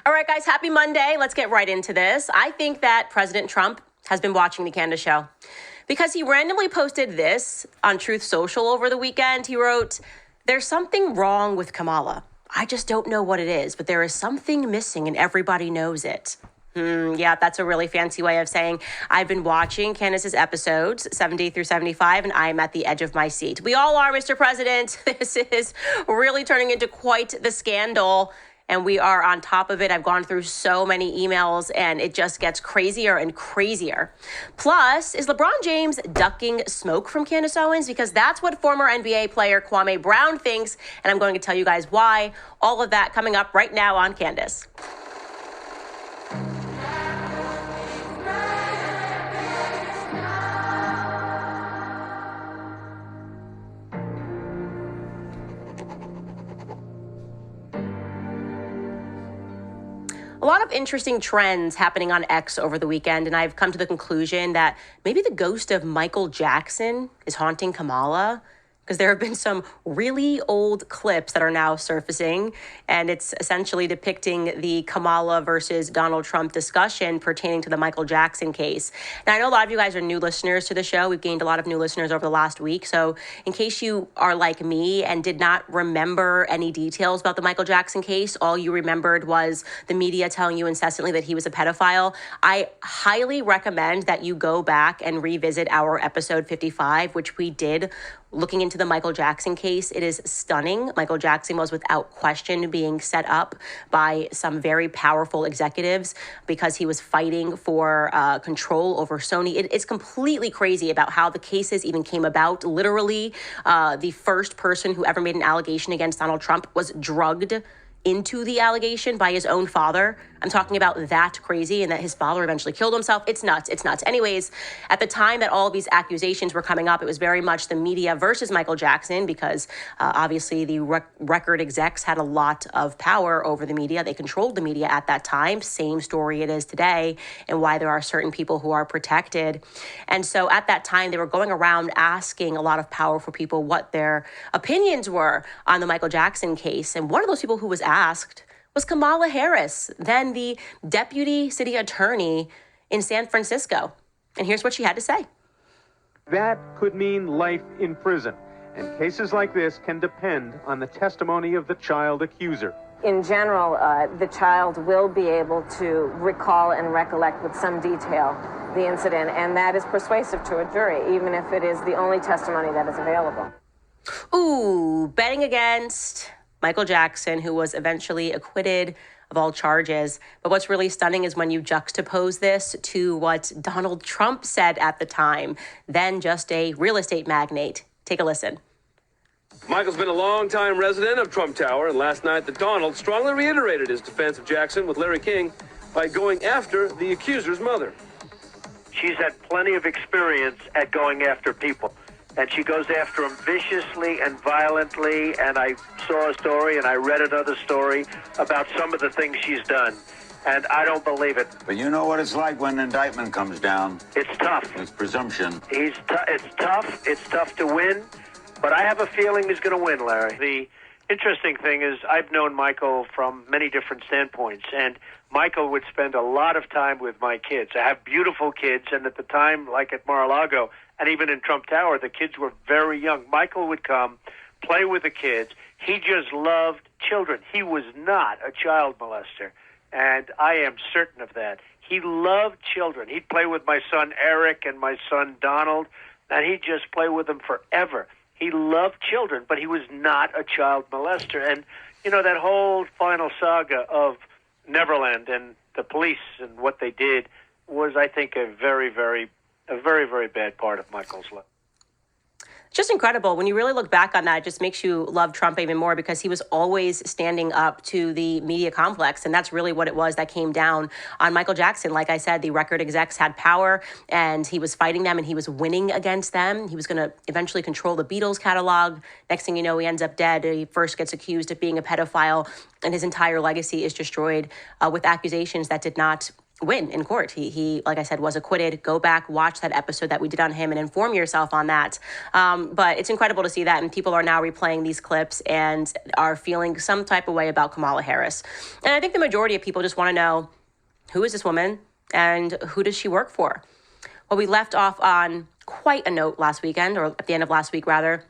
All right, guys, happy Monday. Let's get right into this. I think that President Trump has been watching the Candace show because he randomly posted this on Truth Social over the weekend. He wrote, "There's something wrong with Kamala. I just don't know what it is, but there is something missing and everybody knows it." Yeah, that's a really fancy way of saying I've been watching Candace's episodes 70 through 75, and I'm at the edge of my seat. We all are, Mr. President. This is really turning into quite the scandal, and we are on top of it. I've gone through so many emails, and it just gets crazier and crazier. Plus, is LeBron James ducking smoke from Candace Owens? Because that's what former NBA player Kwame Brown thinks, and I'm going to tell you guys why. All of that coming up right now on Candace. A lot of interesting trends happening on X over the weekend, and I've come to the conclusion that maybe the ghost of Michael Jackson is haunting Kamala, because there have been some really old clips that are now surfacing, and it's essentially depicting the Kamala versus Donald Trump discussion pertaining to the Michael Jackson case. Now, I know a lot of you guys are new listeners to the show. We've gained a lot of new listeners over the last week. So in case you are like me and did not remember any details about the Michael Jackson case, all you remembered was the media telling you incessantly that he was a pedophile, I highly recommend that you go back and revisit our episode 55, which we did looking into the Michael Jackson case. It is stunning. Michael Jackson was without question being set up by some very powerful executives because he was fighting for control over Sony. It's completely crazy about how the cases even came about. Literally, the first person who ever made an allegation against Donald Trump was drugged into the allegation by his own father. I'm talking about that crazy, and that his father eventually killed himself. It's nuts. It's nuts. Anyways, at the time that all of these accusations were coming up, it was very much the media versus Michael Jackson because obviously the record execs had a lot of power over the media. They controlled the media at that time. Same story it is today, and why there are certain people who are protected. And so at that time, they were going around asking a lot of powerful people what their opinions were on the Michael Jackson case. And one of those people who was asked was Kamala Harris, then the deputy city attorney in San Francisco. And here's what she had to say. That could mean life in prison. And cases like this can depend on the testimony of the child accuser. In general, the child will be able to recall and recollect with some detail the incident, and that is persuasive to a jury, even if it is the only testimony that is available. Ooh, betting against Michael Jackson, who was eventually acquitted of all charges. But what's really stunning is when you juxtapose this to what Donald Trump said at the time, then just a real estate magnate. Take a listen. Michael's been a long-time resident of Trump Tower, and last night the Donald strongly reiterated his defense of Jackson with Larry King by going after the accuser's mother. She's had plenty of experience at going after people. And she goes after him viciously and violently, and I saw a story and I read another story about some of the things she's done, and I don't believe it. But you know what it's like when an indictment comes down. It's tough. It's presumption. It's tough. It's tough to win, but I have a feeling he's going to win, Larry. The interesting thing is I've known Michael from many different standpoints, and Michael would spend a lot of time with my kids. I have beautiful kids, and at the time, like at Mar-a-Lago, and even in Trump Tower, the kids were very young. Michael would come, play with the kids. He just loved children. He was not a child molester, and I am certain of that. He loved children. He'd play with my son Eric and my son Donald, and he'd just play with them forever. He loved children, but he was not a child molester. And, you know, that whole final saga of Neverland and the police and what they did was, I think, a very, very bad part of Michael's life. Just incredible. When you really look back on that, it just makes you love Trump even more because he was always standing up to the media complex. And that's really what it was that came down on Michael Jackson. Like I said, the record execs had power and he was fighting them and he was winning against them. He was going to eventually control the Beatles catalog. Next thing you know, he ends up dead. He first gets accused of being a pedophile and his entire legacy is destroyed with accusations that did not win in court. He, like I said, was acquitted. Go back, watch that episode that we did on him and inform yourself on that. But it's incredible to see that. And people are now replaying these clips and are feeling some type of way about Kamala Harris. And I think the majority of people just want to know, who is this woman and who does she work for? Well, we left off on quite a note last weekend, or at the end of last week, rather.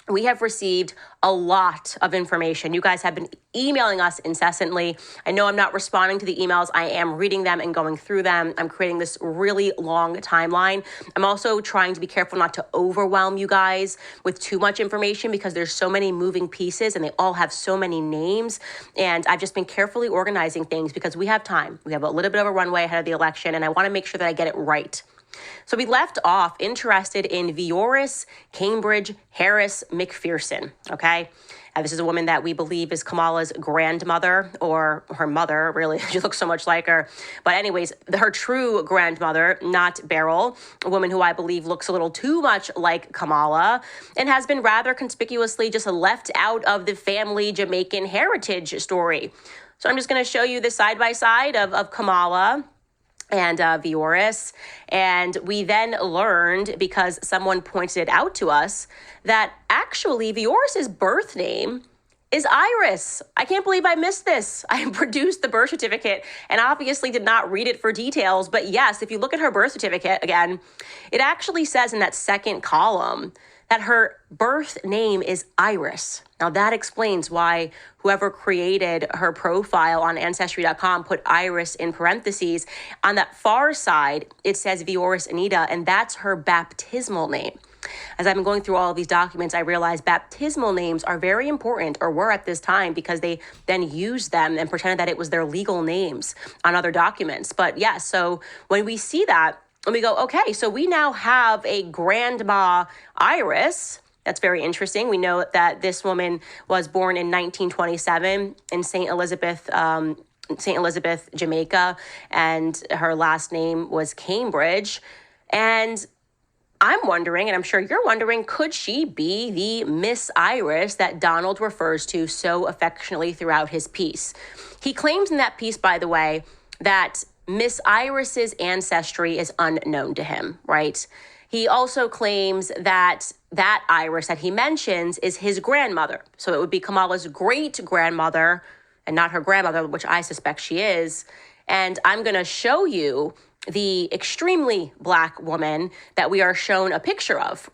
We have received a lot of information. You guys have been emailing us incessantly. I know I'm not responding to the emails. I am reading them and going through them. I'm creating this really long timeline. I'm also trying to be careful not to overwhelm you guys with too much information because there's so many moving pieces and they all have so many names. And I've just been carefully organizing things because we have time. We have a little bit of a runway ahead of the election, and I want to make sure that I get it right. So we left off interested in Vioris Cambridge Harris McPherson, okay? This is a woman that we believe is Kamala's grandmother, or her mother, really. She looks so much like her. But anyways, her true grandmother, not Beryl, a woman who I believe looks a little too much like Kamala and has been rather conspicuously just left out of the family Jamaican heritage story. So I'm just going to show you the side-by-side of Kamala and Vioris. And we then learned, because someone pointed it out to us, that actually Vioris's birth name is Iris. I can't believe I missed this. I produced the birth certificate and obviously did not read it for details. But yes, if you look at her birth certificate again, it actually says in that second column that her birth name is Iris. Now that explains why whoever created her profile on Ancestry.com put Iris in parentheses. On that far side, it says Vioris Anita, and that's her baptismal name. As I've been going through all of these documents, I realized baptismal names are very important, or were at this time, because they then used them and pretended that it was their legal names on other documents. But yeah, so when we see that, and we go, okay, so we now have a grandma Iris. That's very interesting. We know that this woman was born in 1927 in St. Elizabeth, Jamaica, and her last name was Cambridge. And I'm wondering, and I'm sure you're wondering, could she be the Miss Iris that Donald refers to so affectionately throughout his piece? He claims in that piece, by the way, that Miss Iris's ancestry is unknown to him, right? He also claims that that Iris that he mentions is his grandmother. So it would be Kamala's great-grandmother and not her grandmother, which I suspect she is. And I'm going to show you the extremely Black woman that we are shown a picture of.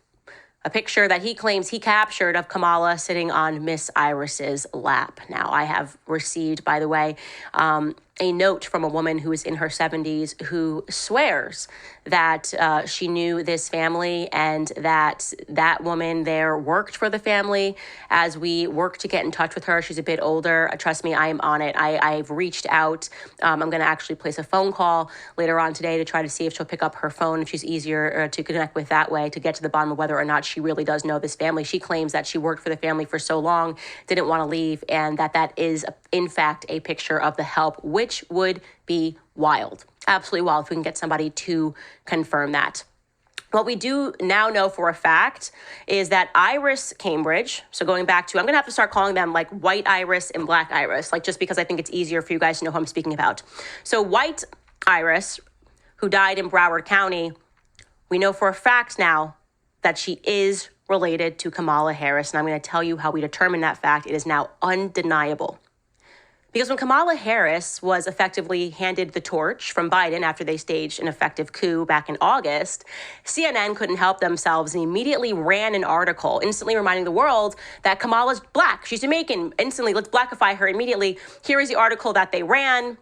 A picture that he claims he captured of Kamala sitting on Miss Iris's lap. Now, I have received, by the way, a note from a woman who is in her 70s who swears that she knew this family and that that woman there worked for the family. As we work to get in touch with her, she's a bit older. Trust me, I am on it. I've reached out. I'm going to actually place a phone call later on today to try to see if she'll pick up her phone, if she's easier to connect with that way, to get to the bottom of whether or not she really does know this family. She claims that she worked for the family for so long, didn't want to leave, and that is, in fact, a picture of the help, which would be wild. Absolutely wild if we can get somebody to confirm that. What we do now know for a fact is that Iris Cambridge, so going back to, I'm going to have to start calling them like White Iris and Black Iris, like just because I think it's easier for you guys to know who I'm speaking about. So White Iris, who died in Broward County, we know for a fact now that she is related to Kamala Harris, and I'm going to tell you how we determine that fact. It is now undeniable. Because when Kamala Harris was effectively handed the torch from Biden after they staged an effective coup back in August, CNN couldn't help themselves and immediately ran an article, instantly reminding the world that Kamala's Black. She's Jamaican. Instantly, let's Blackify her immediately. Here is the article that they ran.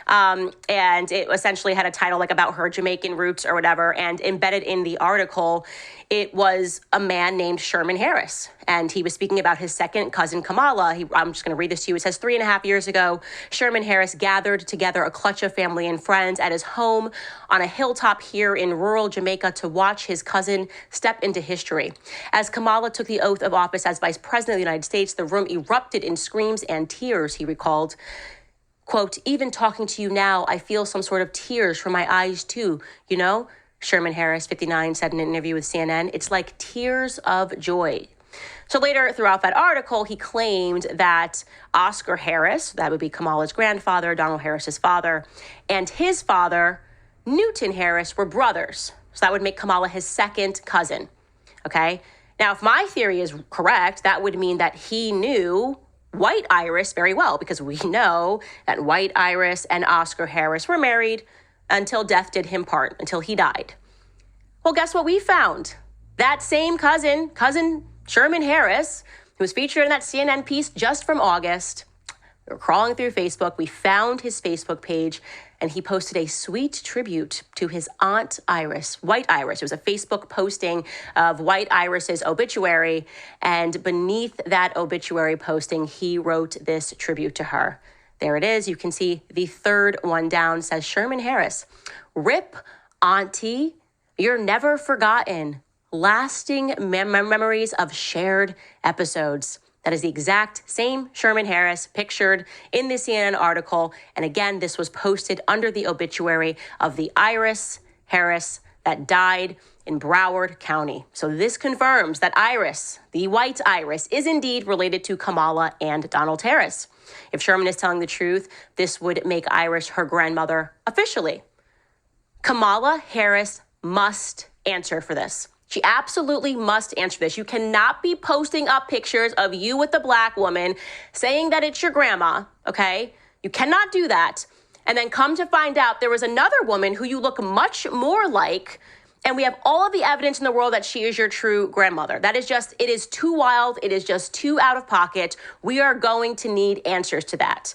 And it essentially had a title like about her Jamaican roots or whatever. And embedded in the article, it was a man named Sherman Harris. And he was speaking about his second cousin, Kamala. I'm just going to read this to you. It says, 3.5 years ago, Sherman Harris gathered together a clutch of family and friends at his home on a hilltop here in rural Jamaica to watch his cousin step into history. As Kamala took the oath of office as Vice President of the United States, the room erupted in screams and tears, he recalled. Quote, even talking to you now, I feel some sort of tears from my eyes too, you know? Sherman Harris, 59, said in an interview with CNN, it's like tears of joy. So later throughout that article, he claimed that Oscar Harris, that would be Kamala's grandfather, Donald Harris's father, and his father, Newton Harris, were brothers. So that would make Kamala his second cousin. Okay? Now, if my theory is correct, that would mean that he knew White Iris very well, because we know that White Iris and Oscar Harris were married until death did him part, until he died. Well, guess what we found? That same cousin Sherman Harris, who was featured in that CNN piece just from August. We were crawling through Facebook. We found his Facebook page, and he posted a sweet tribute to his aunt Iris, White Iris. It was a Facebook posting of White Iris's obituary, and beneath that obituary posting, he wrote this tribute to her. There it is. You can see the third one down says, Sherman Harris, "Rip, Auntie, you're never forgotten. Lasting memories of shared episodes." That is the exact same Sherman Harris pictured in the CNN article. And again, this was posted under the obituary of the Iris Harris that died in Broward County. So this confirms that Iris, the White Iris, is indeed related to Kamala and Donald Harris. If Sherman is telling the truth, this would make Iris her grandmother officially. Kamala Harris must answer for this. She absolutely must answer this. You cannot be posting up pictures of you with the black woman saying that it's your grandma, okay? You cannot do that. And then come to find out there was another woman who you look much more like, and we have all of the evidence in the world that she is your true grandmother. That is just, it is too wild. It is just too out of pocket. We are going to need answers to that.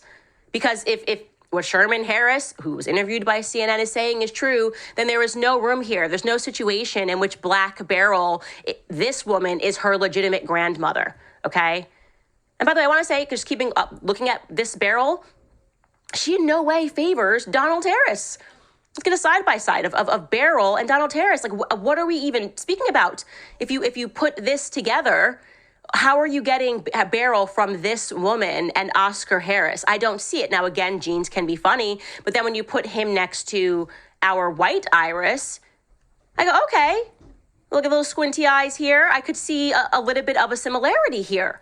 Because if what Sherman Harris, who was interviewed by CNN, is saying is true, then there is no room here. There's no situation in which Black Beryl, this woman, is her legitimate grandmother, okay? And by the way, I want to say, because keeping up, looking at this Beryl, she in no way favors Donald Harris. Let's get a side-by-side of Beryl and Donald Harris. Like, what are we even speaking about? If you put this together, how are you getting a Beryl from this woman and Oscar Harris? I don't see it. Now, again, genes can be funny, but then when you put him next to our White Iris, I go, okay, look at those squinty eyes here. I could see a little bit of a similarity here.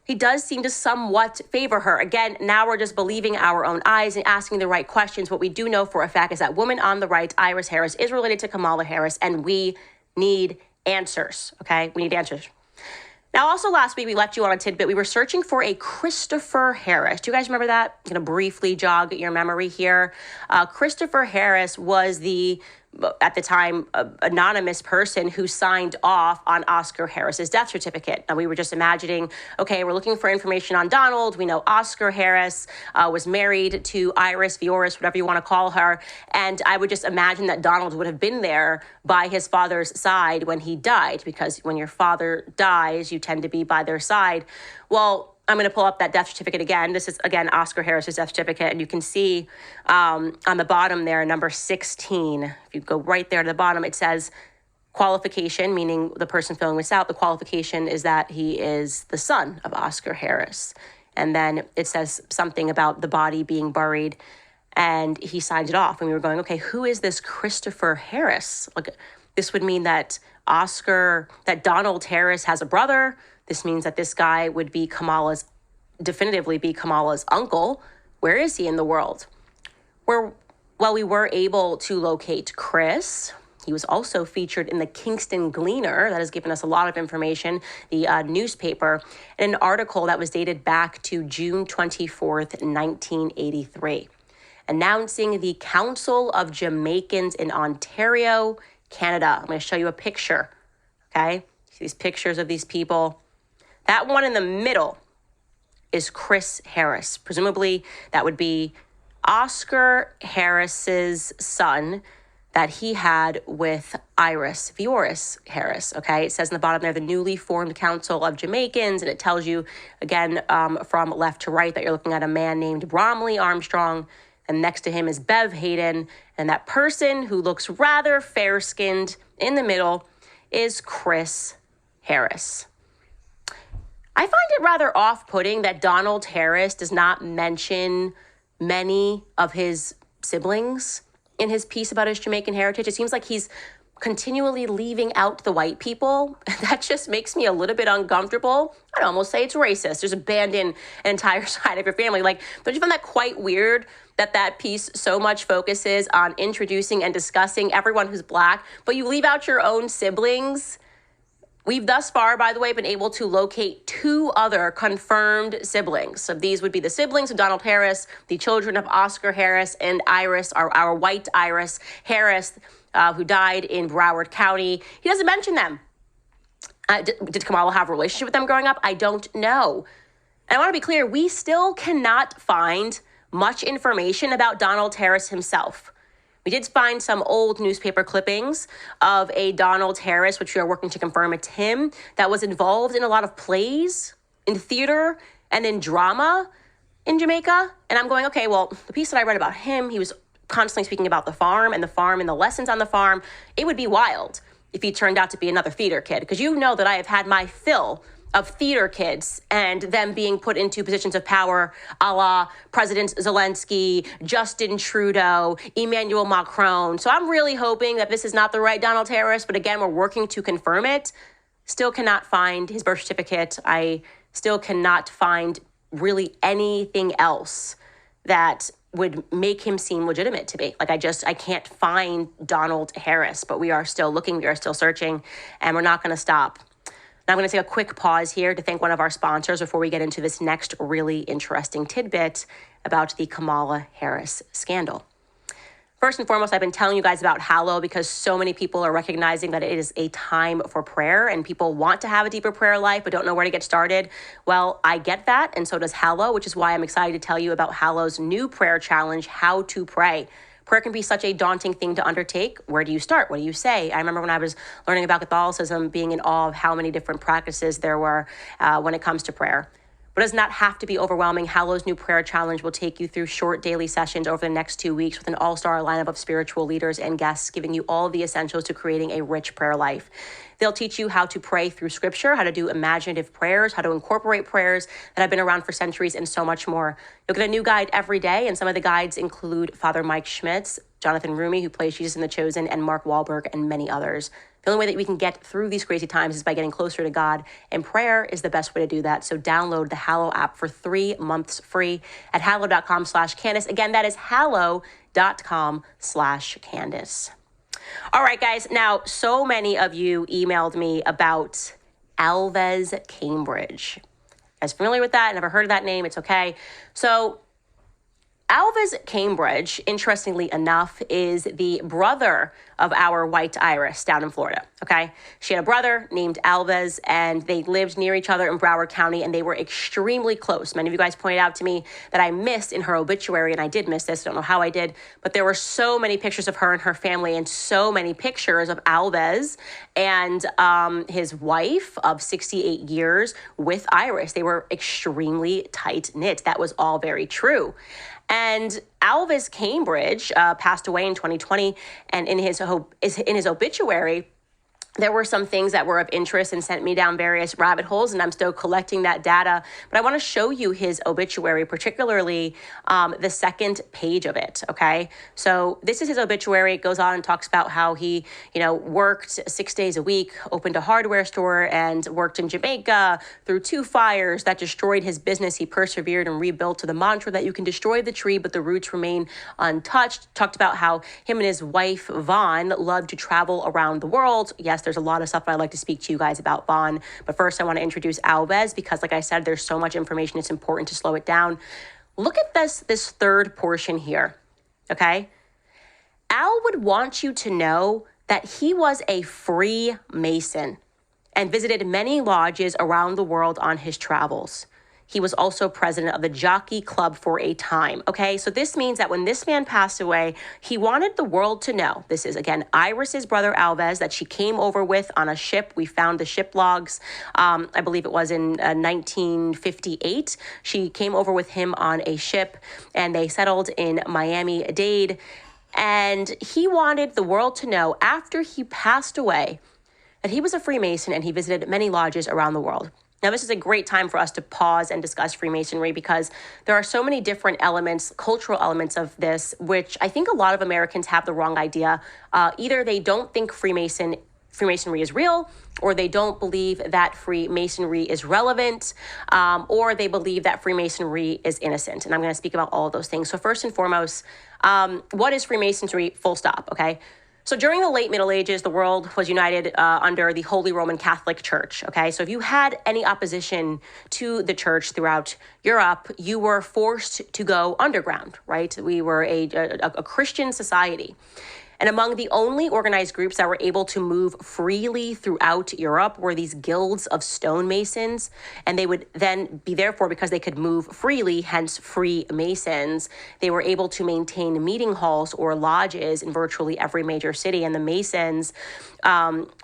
He does seem to somewhat favor her. Again, now we're just believing our own eyes and asking the right questions. What we do know for a fact is that woman on the right, Iris Harris, is related to Kamala Harris, and we need answers, okay? We need answers. Now, also last week, we left you on a tidbit. We were searching for a Christopher Harris. Do you guys remember that? I'm going to briefly jog your memory here. Christopher Harris was at the time, anonymous person who signed off on Oscar Harris's death certificate. And we were just imagining, okay, we're looking for information on Donald. We know Oscar Harris was married to Iris, Vioris, whatever you want to call her. And I would just imagine that Donald would have been there by his father's side when he died, because when your father dies, you tend to be by their side. Well, I'm going to pull up that death certificate again. This is, again, Oscar Harris's death certificate. And you can see on the bottom there, number 16. If you go right there to the bottom, it says qualification, meaning the person filling this out. The qualification is that he is the son of Oscar Harris. And then it says something about the body being buried. And he signed it off. And we were going, okay, who is this Christopher Harris? Like, this would mean that Donald Harris has a brother. This means that this guy would be definitively be Kamala's uncle. Where is he in the world? While we were able to locate Chris, he was also featured in the Kingston Gleaner. That has given us a lot of information, the newspaper, in an article that was dated back to June 24th, 1983, announcing the Council of Jamaicans in Ontario, Canada. I'm going to show you a picture, okay? See these pictures of these people. That one in the middle is Chris Harris. Presumably, that would be Oscar Harris's son that he had with Iris Vioris Harris, okay? It says in the bottom there, the newly formed Council of Jamaicans, and it tells you, again, from left to right, that you're looking at a man named Bromley Armstrong, and next to him is Bev Hayden, and that person who looks rather fair-skinned in the middle is Chris Harris. I find it rather off-putting that Donald Harris does not mention many of his siblings in his piece about his Jamaican heritage. It seems like he's continually leaving out the white people, that just makes me a little bit uncomfortable. I'd almost say it's racist. Just abandon an entire side of your family. Like, don't you find that quite weird that piece so much focuses on introducing and discussing everyone who's Black, but you leave out your own siblings? We've thus far, by the way, been able to locate 2 other confirmed siblings. So these would be the siblings of Donald Harris, the children of Oscar Harris and Iris, our white Iris Harris, who died in Broward County. He doesn't mention them. Did Kamala have a relationship with them growing up? I don't know. And I want to be clear, we still cannot find much information about Donald Harris himself. We did find some old newspaper clippings of a Donald Harris, which we are working to confirm it's him, that was involved in a lot of plays, in theater, and in drama in Jamaica. And I'm going, okay, well, the piece that I read about him, he was constantly speaking about the farm and the lessons on the farm. It would be wild if he turned out to be another theater kid, because you know that I have had my fill of theater kids and them being put into positions of power, a la President Zelensky, Justin Trudeau, Emmanuel Macron. So I'm really hoping that this is not the right Donald Harris, but again, we're working to confirm it. Still cannot find his birth certificate. I still cannot find really anything else that would make him seem legitimate to me. Like, I can't find Donald Harris, but we are still looking, we are still searching, and we're not gonna stop. Now I'm going to take a quick pause here to thank one of our sponsors before we get into this next really interesting tidbit about the Kamala Harris scandal. First and foremost, I've been telling you guys about Hallow because so many people are recognizing that it is a time for prayer and people want to have a deeper prayer life but don't know where to get started. Well, I get that, and so does Hallow, which is why I'm excited to tell you about Hallow's new prayer challenge, How to Pray. Prayer can be such a daunting thing to undertake. Where do you start? What do you say? I remember when I was learning about Catholicism, being in awe of how many different practices there were when it comes to prayer. But it does not have to be overwhelming. Hallow's new prayer challenge will take you through short daily sessions over the next 2 weeks with an all-star lineup of spiritual leaders and guests, giving you all of the essentials to creating a rich prayer life. They'll teach you how to pray through scripture, how to do imaginative prayers, how to incorporate prayers that have been around for centuries, and so much more. You'll get a new guide every day, and some of the guides include Father Mike Schmitz, Jonathan Rumi, who plays Jesus in The Chosen, and Mark Wahlberg, and many others. The only way that we can get through these crazy times is by getting closer to God, and prayer is the best way to do that. So download the Hallow app for 3 months free at hallow.com/Candace. Again, that is hallow.com/Candace. All right, guys. Now, so many of you emailed me about Alves Cambridge. Guys familiar with that? Never heard of that name? It's okay. So Alves Cambridge, interestingly enough, is the brother of our white Iris down in Florida, okay? She had a brother named Alves, and they lived near each other in Broward County, and they were extremely close. Many of you guys pointed out to me that I missed in her obituary, and I did miss this. I don't know how I did, but there were so many pictures of her and her family and so many pictures of Alves and his wife of 68 years with Iris. They were extremely tight-knit. That was all very true. And Alves Cambridge passed away in 2020, and in his obituary, there were some things that were of interest and sent me down various rabbit holes, and I'm still collecting that data. But I want to show you his obituary, particularly the second page of it, okay? So this is his obituary. It goes on and talks about how he, worked 6 days a week, opened a hardware store, and worked in Jamaica through 2 fires that destroyed his business. He persevered and rebuilt to the mantra that you can destroy the tree, but the roots remain untouched. Talked about how him and his wife, Vaughn, loved to travel around the world. Yes, there's a lot of stuff I'd like to speak to you guys about Vaughn, but first I want to introduce Alves because, like I said, there's so much information, it's important to slow it down. Look at this third portion here, okay? Al would want you to know that he was a Freemason and visited many lodges around the world on his travels. He was also president of the Jockey Club for a time, okay? So this means that when this man passed away, he wanted the world to know, this is, again, Iris's brother Alves, that she came over with on a ship. We found the ship logs. I believe it was in 1958. She came over with him on a ship, and they settled in Miami-Dade. And he wanted the world to know, after he passed away, that he was a Freemason and he visited many lodges around the world. Now, this is a great time for us to pause and discuss Freemasonry because there are so many different elements, cultural elements of this, which I think a lot of Americans have the wrong idea. Either they don't think Freemasonry is real, or they don't believe that Freemasonry is relevant, or they believe that Freemasonry is innocent. And I'm going to speak about all of those things. So first and foremost, what is Freemasonry? Full stop, okay? So during the late Middle Ages, the world was united under the Holy Roman Catholic Church, okay? So if you had any opposition to the church throughout Europe, you were forced to go underground, right? We were a Christian society. And among the only organized groups that were able to move freely throughout Europe were these guilds of stonemasons. And they would then be therefore, because they could move freely, hence Freemasons, they were able to maintain meeting halls or lodges in virtually every major city. And the Masons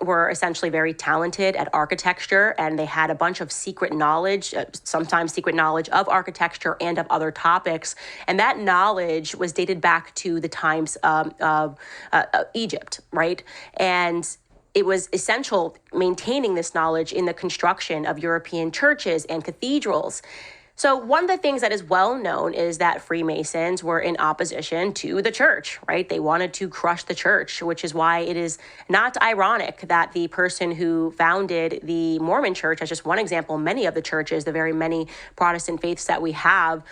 were essentially very talented at architecture, and they had a bunch of secret knowledge, sometimes secret knowledge of architecture and of other topics. And that knowledge was dated back to the times of Egypt, right? And it was essential maintaining this knowledge in the construction of European churches and cathedrals. So one of the things that is well known is that Freemasons were in opposition to the church, right? They wanted to crush the church, which is why it is not ironic that the person who founded the Mormon church, as just one example, many of the churches, the very many Protestant faiths that we have,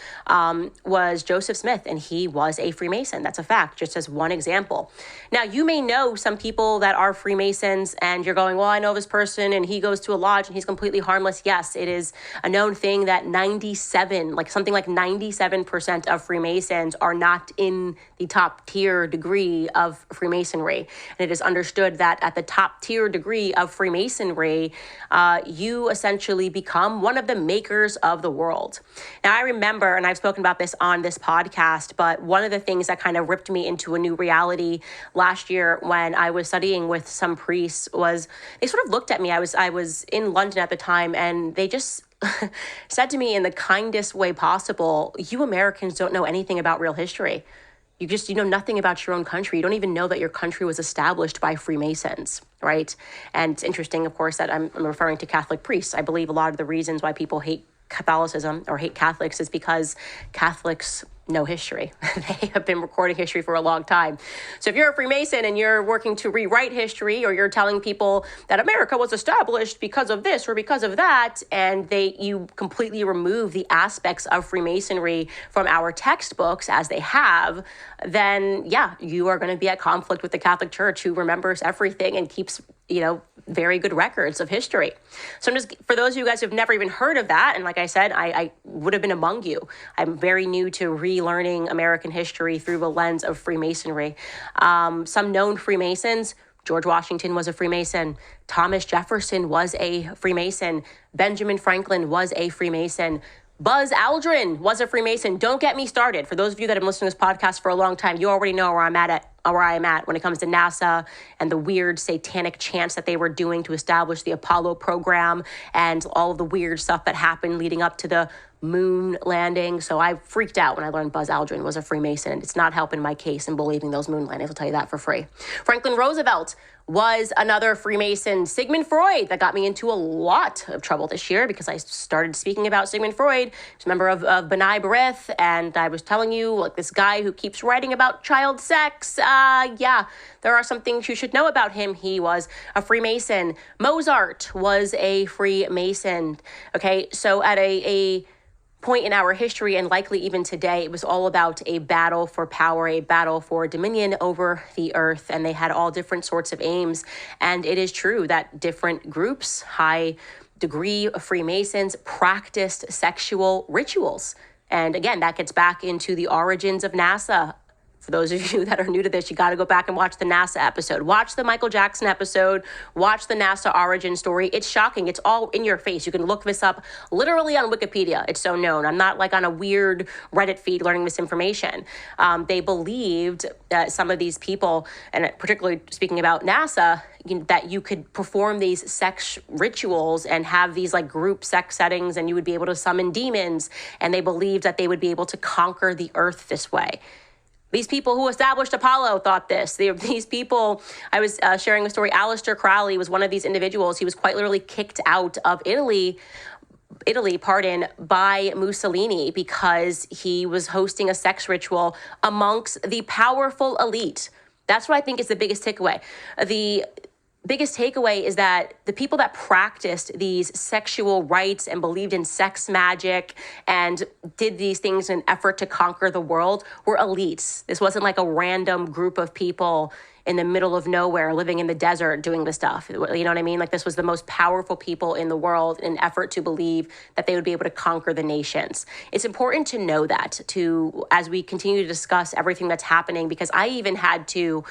was Joseph Smith, and he was a Freemason. That's a fact, just as one example. Now, you may know some people that are Freemasons, and you're going, well, I know this person, and he goes to a lodge, and he's completely harmless. Yes, it is a known thing that 97% of Freemasons are not in the top tier degree of Freemasonry. And it is understood that at the top tier degree of Freemasonry, you essentially become one of the makers of the world. Now, I remember, and I've spoken about this on this podcast, but one of the things that kind of ripped me into a new reality last year when I was studying with some priests was they sort of looked at me. I was in London at the time, and they just said to me in the kindest way possible, you Americans don't know anything about real history. You know nothing about your own country. You don't even know that your country was established by Freemasons, right? And it's interesting, of course, that I'm referring to Catholic priests. I believe a lot of the reasons why people hate Catholicism or hate Catholics is because Catholics know history. They have been recording history for a long time. So if you're a Freemason and you're working to rewrite history, or you're telling people that America was established because of this or because of that, and you completely remove the aspects of Freemasonry from our textbooks as they have, then yeah, you are going to be at conflict with the Catholic Church, who remembers everything and keeps, very good records of history. So for those of you guys who've never even heard of that, and like I said, I would have been among you. I'm very new to relearning American history through the lens of Freemasonry. Some known Freemasons: George Washington was a Freemason. Thomas Jefferson was a Freemason. Benjamin Franklin was a Freemason. Buzz Aldrin was a Freemason. Don't get me started. For those of you that have been listening to this podcast for a long time, you already know where I'm at when it comes to NASA and the weird satanic chants that they were doing to establish the Apollo program and all of the weird stuff that happened leading up to the moon landing. So I freaked out when I learned Buzz Aldrin was a Freemason. It's not helping my case in believing those moon landings. I'll tell you that for free. Franklin Roosevelt was another Freemason. Sigmund Freud, that got me into a lot of trouble this year because I started speaking about Sigmund Freud. He's a member of B'nai B'rith, and I was telling you, like, this guy who keeps writing about child sex, there are some things you should know about him. He was a Freemason. Mozart was a Freemason. Okay, so at a point in our history, and likely even today, it was all about a battle for power, a battle for dominion over the earth, and they had all different sorts of aims. And it is true that different groups, high degree of Freemasons, practiced sexual rituals. And again, that gets back into the origins of NASA. For those of you that are new to this, you got to go back and watch the NASA episode. Watch the Michael Jackson episode. Watch the NASA origin story. It's shocking. It's all in your face. You can look this up literally on Wikipedia. It's so known. I'm not like on a weird Reddit feed learning this information. They believed that some of these people, and particularly speaking about NASA, that you could perform these sex rituals and have these like group sex settings, and you would be able to summon demons. And they believed that they would be able to conquer the earth this way. These people who established Apollo thought this. These people, I was sharing a story. Aleister Crowley was one of these individuals. He was quite literally kicked out of Italy by Mussolini because he was hosting a sex ritual amongst the powerful elite. That's what I think is the biggest takeaway. The biggest takeaway is that the people that practiced these sexual rites and believed in sex magic and did these things in an effort to conquer the world were elites. This wasn't like a random group of people in the middle of nowhere living in the desert doing this stuff. You know what I mean? Like, this was the most powerful people in the world in an effort to believe that they would be able to conquer the nations. It's important to know that as we continue to discuss everything that's happening, because I even had to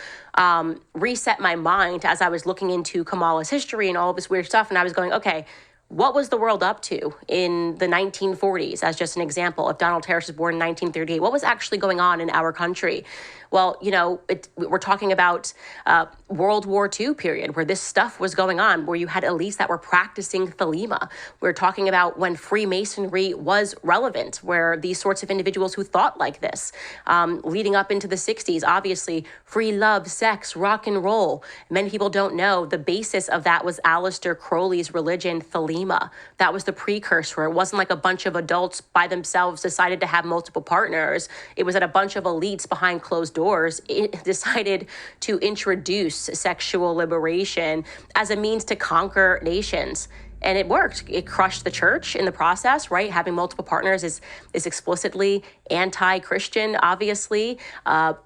reset my mind as I was looking into Kamala's history and all of this weird stuff. And I was going, okay, what was the world up to in the 1940s, as just an example? If Donald Harris was born in 1938, what was actually going on in our country? Well, we're talking about World War II period, where this stuff was going on, where you had elites that were practicing thelema. We're talking about when Freemasonry was relevant, where these sorts of individuals who thought like this, leading up into the 60s, obviously, free love, sex, rock and roll. Many people don't know the basis of that was Aleister Crowley's religion, thelema. That was the precursor. It wasn't like a bunch of adults by themselves decided to have multiple partners. It was that a bunch of elites behind closed doors decided to introduce sexual liberation as a means to conquer nations. And it worked. It crushed the church in the process, right? Having multiple partners is explicitly anti-Christian, obviously,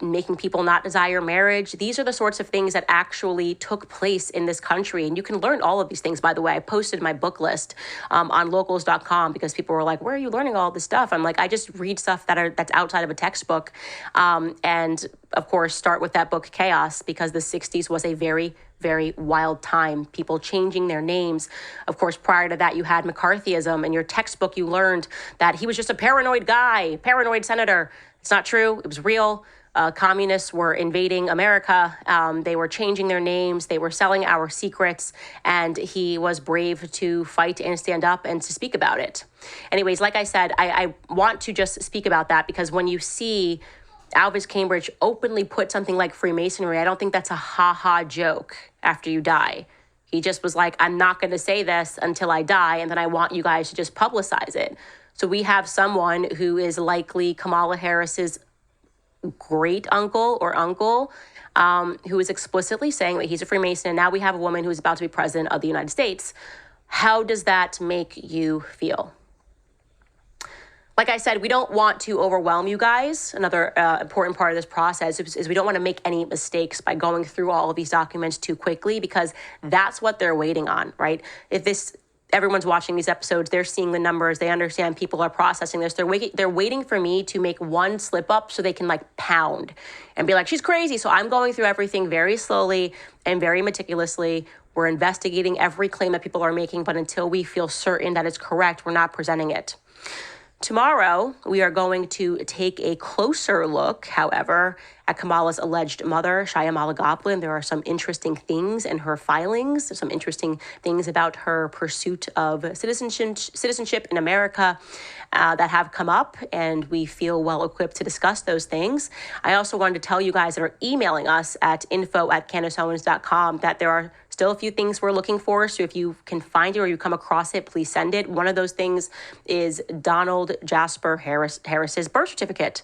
making people not desire marriage. These are the sorts of things that actually took place in this country. And you can learn all of these things, by the way. I posted my book list on locals.com because people were like, where are you learning all this stuff? I'm like, I just read stuff that's outside of a textbook. And of course, start with that book, Chaos, because the 60s was a very, very wild time. People changing their names. Of course, prior to that, you had McCarthyism. In your textbook, you learned that he was just a paranoid guy, paranoid senator. It's not true. It was real. Communists were invading America. They were changing their names. They were selling our secrets. And he was brave to fight and stand up and to speak about it. Anyways, like I said, I want to just speak about that because when you see Alvis Cambridge openly put something like Freemasonry, I don't think that's a ha-ha joke after you die. He just was like, I'm not going to say this until I die, and then I want you guys to just publicize it. So we have someone who is likely Kamala Harris's great uncle or uncle, who is explicitly saying that he's a Freemason, and now we have a woman who's about to be president of the United States. How does that make you feel? Like I said, we don't want to overwhelm you guys. Another important part of this process is we don't want to make any mistakes by going through all of these documents too quickly, because that's what they're waiting on, right? Everyone's watching these episodes, they're seeing the numbers, they understand people are processing this. They're waiting for me to make one slip up so they can pound and be like, she's crazy. So I'm going through everything very slowly and very meticulously. We're investigating every claim that people are making, but until we feel certain that it's correct, we're not presenting it. Tomorrow, we are going to take a closer look, however, at Kamala's alleged mother, Shyamala Goblin. There are some interesting things in her filings. There's some interesting things about her pursuit of citizenship in America that have come up, and we feel well equipped to discuss those things. I also wanted to tell you guys that are emailing us at info@CandaceOwens.com that there are still a few things we're looking for. So if you can find it or you come across it, please send it. One of those things is Donald Jasper Harris's birth certificate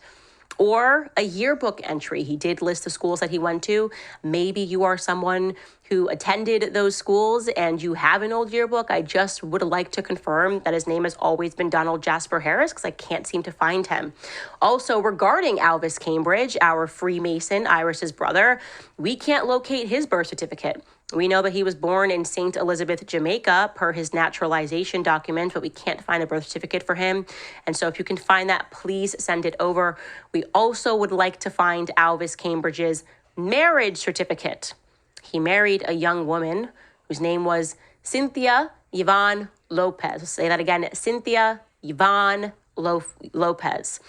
or a yearbook entry. He did list the schools that he went to. Maybe you are someone who attended those schools and you have an old yearbook. I just would like to confirm that his name has always been Donald Jasper Harris because I can't seem to find him. Also, regarding Alvis Cambridge, our Freemason, Iris's brother, we can't locate his birth certificate. We know that he was born in St. Elizabeth, Jamaica, per his naturalization document, but we can't find a birth certificate for him. And so if you can find that, please send it over. We also would like to find Alvis Cambridge's marriage certificate. He married a young woman whose name was Cynthia Yvonne Lopez. I'll say that again, Cynthia Yvonne Lopez.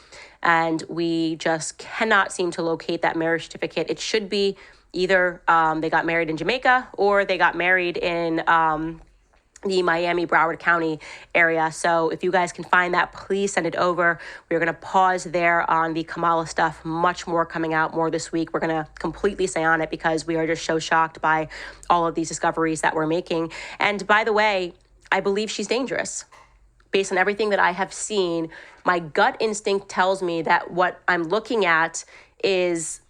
And we just cannot seem to locate that marriage certificate. It should be either they got married in Jamaica or they got married in the Miami, Broward County area. So if you guys can find that, please send it over. We're going to pause there on the Kamala stuff. Much more coming out more this week. We're going to completely stay on it because we are just so shocked by all of these discoveries that we're making. And by the way, I believe she's dangerous. based on everything that I have seen, my gut instinct tells me that what I'm looking at is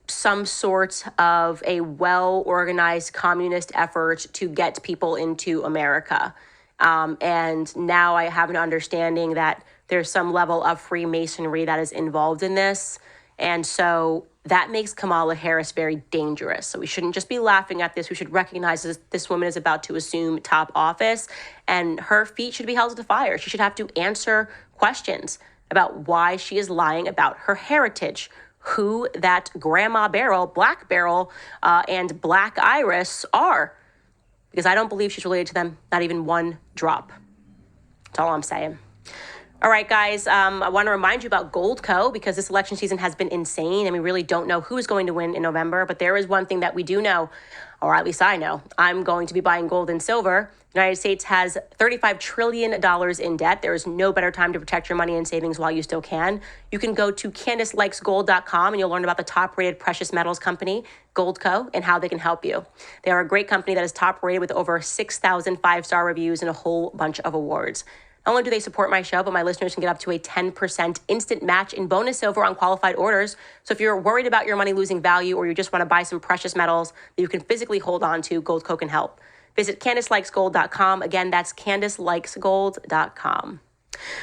some sort of a well-organized communist effort to get people into America. And now I have an understanding that there's some level of Freemasonry that is involved in this. And so that makes Kamala Harris very dangerous. So we shouldn't just be laughing at this. We should recognize that this woman is about to assume top office, and her feet should be held to the fire. She should have to answer questions about why she is lying about her heritage, who that Grandma Beryl, Black Beryl, and Black Iris are. Because I don't believe she's related to them, not even one drop. That's all I'm saying. All right, guys, I want to remind you about Goldco, because this election season has been insane and we really don't know who's going to win in November. But there is one thing that we do know, or at least I know. I'm going to be buying gold and silver. The United States has $35 trillion in debt. There is no better time to protect your money and savings while you still can. You can go to CandaceLikesGold.com and you'll learn about the top-rated precious metals company, Goldco, and how they can help you. They are a great company that is top-rated with over 6,000 five-star reviews and a whole bunch of awards. Not only do they support my show, but my listeners can get up to a 10% instant match in bonus silver on qualified orders. So if you're worried about your money losing value, or you just want to buy some precious metals that you can physically hold on to, Goldco can help. Visit CandaceLikesGold.com. Again, that's CandaceLikesGold.com.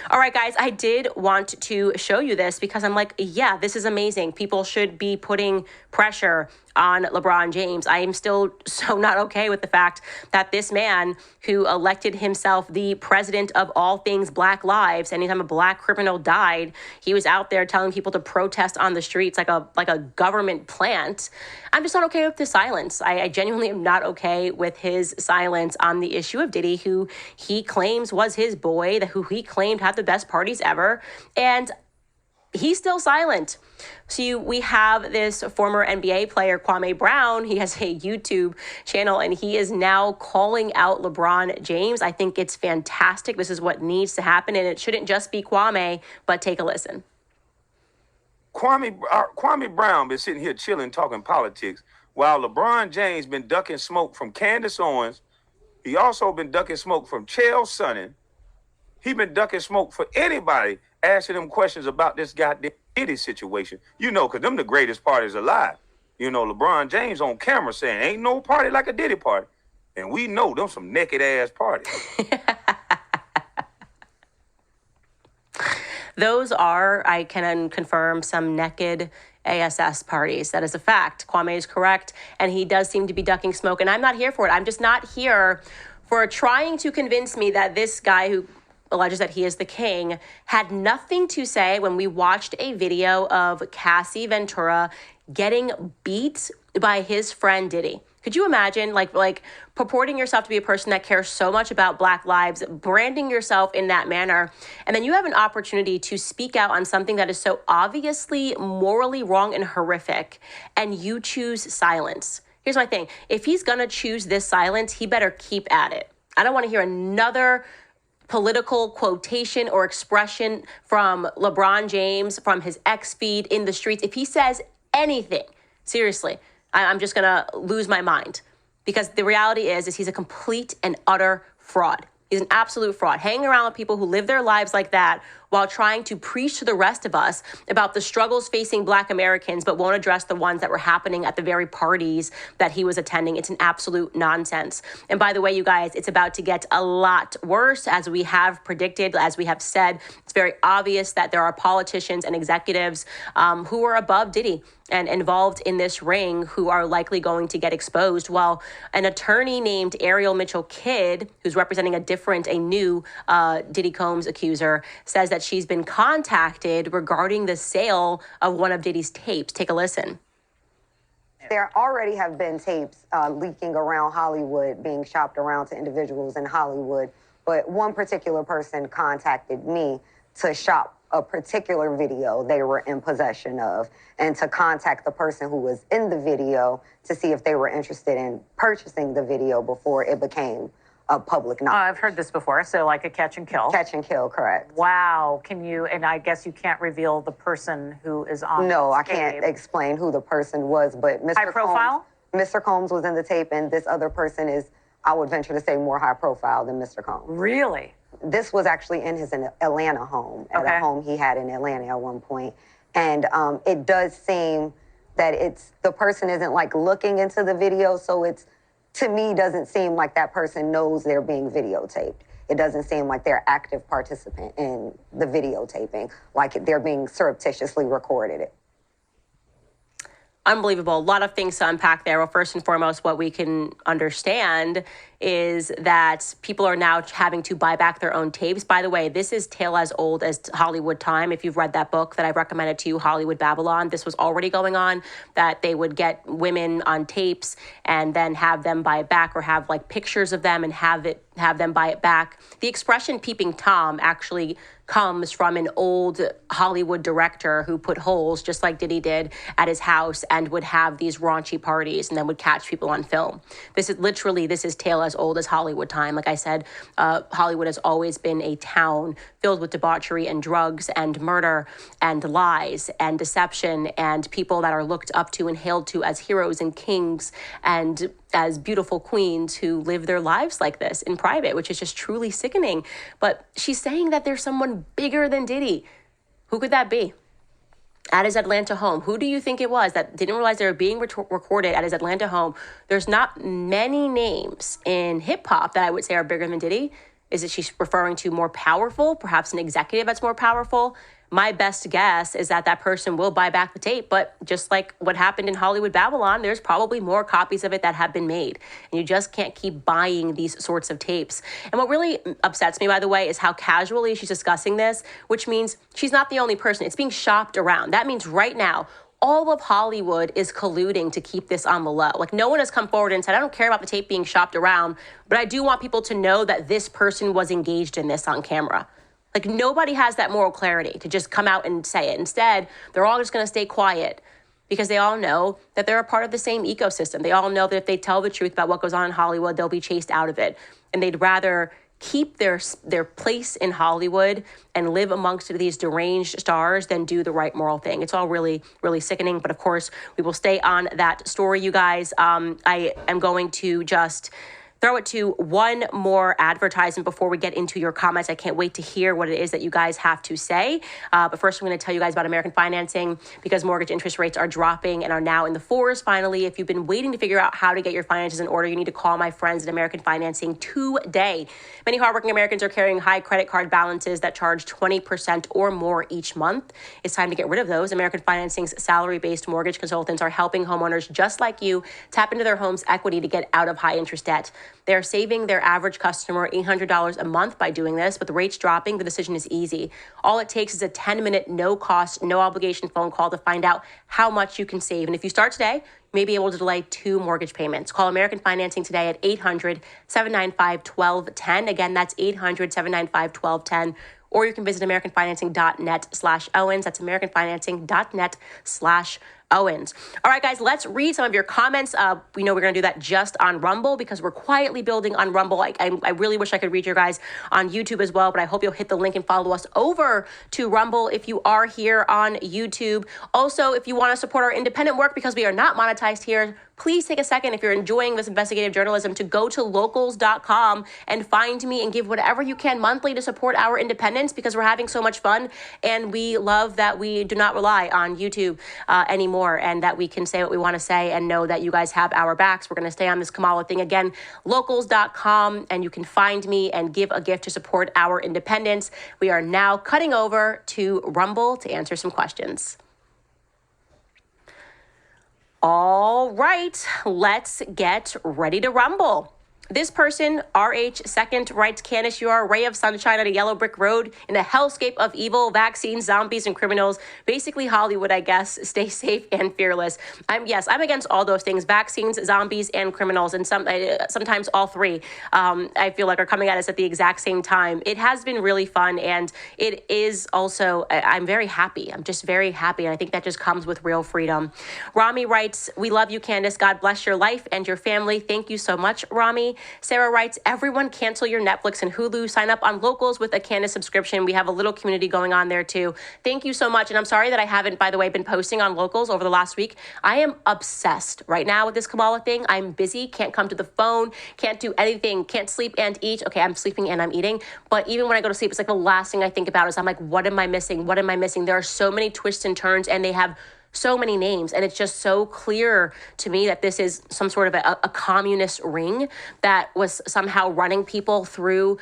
All right, guys, I did want to show you this because I'm like, yeah, this is amazing. People should be putting pressure on LeBron James. I am still so not okay with the fact that this man who elected himself the president of all things Black lives, anytime a Black criminal died, he was out there telling people to protest on the streets like a government plant. I'm just not okay with the silence. I genuinely am not okay with his silence on the issue of Diddy, who he claims was his boy, who he claimed had the best parties ever. And he's still silent. So we have this former NBA player, Kwame Brown. He has a YouTube channel, and he is now calling out LeBron James. I think it's fantastic. This is what needs to happen, and it shouldn't just be Kwame, but take a listen. Kwame Brown been sitting here chilling, talking politics, while LeBron James been ducking smoke from Candace Owens. He also been ducking smoke from Chael Sonnen. He been ducking smoke for anybody asking them questions about this goddamn Diddy situation. You know, because them the greatest parties alive. You know, LeBron James on camera saying, ain't no party like a Diddy party. And we know them some naked ass parties. Those are, I can confirm, some naked ASS parties. That is a fact. Kwame is correct, and he does seem to be ducking smoke, and I'm not here for it. I'm just not here for trying to convince me that this guy who alleges that he is the king had nothing to say when we watched a video of Cassie Ventura getting beat by his friend Diddy. Could you imagine, like purporting yourself to be a person that cares so much about Black lives, branding yourself in that manner, and then you have an opportunity to speak out on something that is so obviously morally wrong and horrific, and you choose silence? Here's my thing. If he's gonna choose this silence, he better keep at it. I don't want to hear another political quotation or expression from LeBron James, from his X feed in the streets. If he says anything, seriously, I'm just going to lose my mind, because the reality is he's a complete and utter fraud. He's an absolute fraud, hanging around with people who live their lives like that while trying to preach to the rest of us about the struggles facing Black Americans, but won't address the ones that were happening at the very parties that he was attending. It's an absolute nonsense. And by the way, you guys, it's about to get a lot worse, as we have predicted, as we have said. It's very obvious that there are politicians and executives who are above Diddy and involved in this ring who are likely going to get exposed, while an attorney named Ariel Mitchell Kidd, who's representing a new Diddy Combs accuser, says that she's been contacted regarding the sale of one of Diddy's tapes. Take a listen. There already have been tapes leaking around Hollywood, being shopped around to individuals in Hollywood, but one particular person contacted me to shop a particular video they were in possession of, and to contact the person who was in the video to see if they were interested in purchasing the video before it became a public knowledge. I've heard this before, so like a catch and kill. Catch and kill, correct. Wow. Can you, and I guess you can't reveal the person who is on No, I tape. can't explain who the person was, but Mr. High profile? Mr. Combs was in the tape, and this other person is, I would venture to say, more high profile than Mr. Combs. Really? This was actually in his Atlanta home, at a home he had in Atlanta at one point. And it does seem that the person isn't like looking into the video. So it's, to me, doesn't seem like that person knows they're being videotaped. It doesn't seem like they're active participant in the videotaping, like they're being surreptitiously recorded. Unbelievable. A lot of things to unpack there. Well, first and foremost, what we can understand is that people are now having to buy back their own tapes. By the way, this is tale as old as Hollywood Time. If you've read that book that I've recommended to you, Hollywood Babylon, this was already going on, that they would get women on tapes and then have them buy it back, or have like pictures of them and have them buy it back. The expression peeping Tom actually comes from an old Hollywood director who put holes, just like Diddy did, at his house and would have these raunchy parties and then would catch people on film. This is tale as old as Hollywood Time. Like I said, Hollywood has always been a town filled with debauchery and drugs and murder and lies and deception and people that are looked up to and hailed to as heroes and kings and as beautiful queens who live their lives like this in private, which is just truly sickening. But she's saying that there's someone bigger than Diddy. Who could that be? At his Atlanta home. Who do you think it was that didn't realize they were being recorded at his Atlanta home? There's not many names in hip hop that I would say are bigger than Diddy. Is it she's referring to more powerful, perhaps an executive that's more powerful? My best guess is that that person will buy back the tape, but just like what happened in Hollywood Babylon, there's probably more copies of it that have been made. And you just can't keep buying these sorts of tapes. And what really upsets me, by the way, is how casually she's discussing this, which means she's not the only person. It's being shopped around. That means right now, all of Hollywood is colluding to keep this on the low. Like, no one has come forward and said, I don't care about the tape being shopped around, but I do want people to know that this person was engaged in this on camera. Like, nobody has that moral clarity to just come out and say it. Instead, they're all just going to stay quiet because they all know that they're a part of the same ecosystem. They all know that if they tell the truth about what goes on in Hollywood, they'll be chased out of it. And they'd rather keep their place in Hollywood and live amongst these deranged stars than do the right moral thing. It's all really, really sickening. But of course, we will stay on that story, you guys. I am going to just throw it to one more advertisement before we get into your comments. I can't wait to hear what it is that you guys have to say. But first, I'm going to tell you guys about American Financing, because mortgage interest rates are dropping and are now in the 4s. Finally, if you've been waiting to figure out how to get your finances in order, you need to call my friends at American Financing today. Many hardworking Americans are carrying high credit card balances that charge 20% or more each month. It's time to get rid of those. American Financing's salary-based mortgage consultants are helping homeowners just like you tap into their home's equity to get out of high interest debt. They're saving their average customer $800 a month by doing this. With the rates dropping, the decision is easy. All it takes is a 10-minute, no-cost, no-obligation phone call to find out how much you can save. And if you start today, you may be able to delay 2 mortgage payments. Call American Financing today at 800-795-1210. Again, that's 800-795-1210. Or you can visit AmericanFinancing.net/Owens. That's AmericanFinancing.net/Owens. All right, guys, let's read some of your comments. We know we're going to do that just on Rumble because we're quietly building on Rumble. I really wish I could read your guys on YouTube as well, but I hope you'll hit the link and follow us over to Rumble if you are here on YouTube. Also, if you want to support our independent work, because we are not monetized here, please take a second, if you're enjoying this investigative journalism, to go to locals.com and find me and give whatever you can monthly to support our independence, because we're having so much fun and we love that we do not rely on YouTube anymore, and that we can say what we want to say and know that you guys have our backs. We're going to stay on this Kamala thing. Again, locals.com, and you can find me and give a gift to support our independence. We are now cutting over to Rumble to answer some questions. All right, let's get ready to rumble. This person, RH2nd, writes, Candace, you are a ray of sunshine on a yellow brick road in a hellscape of evil, vaccines, zombies, and criminals. Basically Hollywood, I guess. Stay safe and fearless. I'm against all those things: vaccines, zombies, and criminals, and sometimes all three. I feel like are coming at us at the exact same time. It has been really fun, and it is also. I'm very happy. I'm just very happy, and I think that just comes with real freedom. Rami writes, we love you, Candace. God bless your life and your family. Thank you so much, Rami. Sarah writes, everyone cancel your Netflix and Hulu. Sign up on Locals with a Candace subscription. We have a little community going on there too. Thank you so much. And I'm sorry that I haven't, by the way, been posting on Locals over the last week. I am obsessed right now with this Kamala thing. I'm busy, can't come to the phone, can't do anything, can't sleep and eat. Okay, I'm sleeping and I'm eating. But even when I go to sleep, it's like the last thing I think about is I'm like, what am I missing? What am I missing? There are so many twists and turns, and they have so many names, and it's just so clear to me that this is some sort of a communist ring that was somehow running people through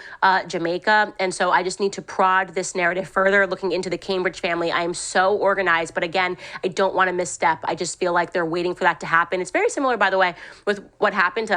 Jamaica. And so I just need to prod this narrative further, looking into the Cambridge family. I am so organized, but again, I don't want to misstep. I just feel like they're waiting for that to happen. It's very similar, by the way, with what happened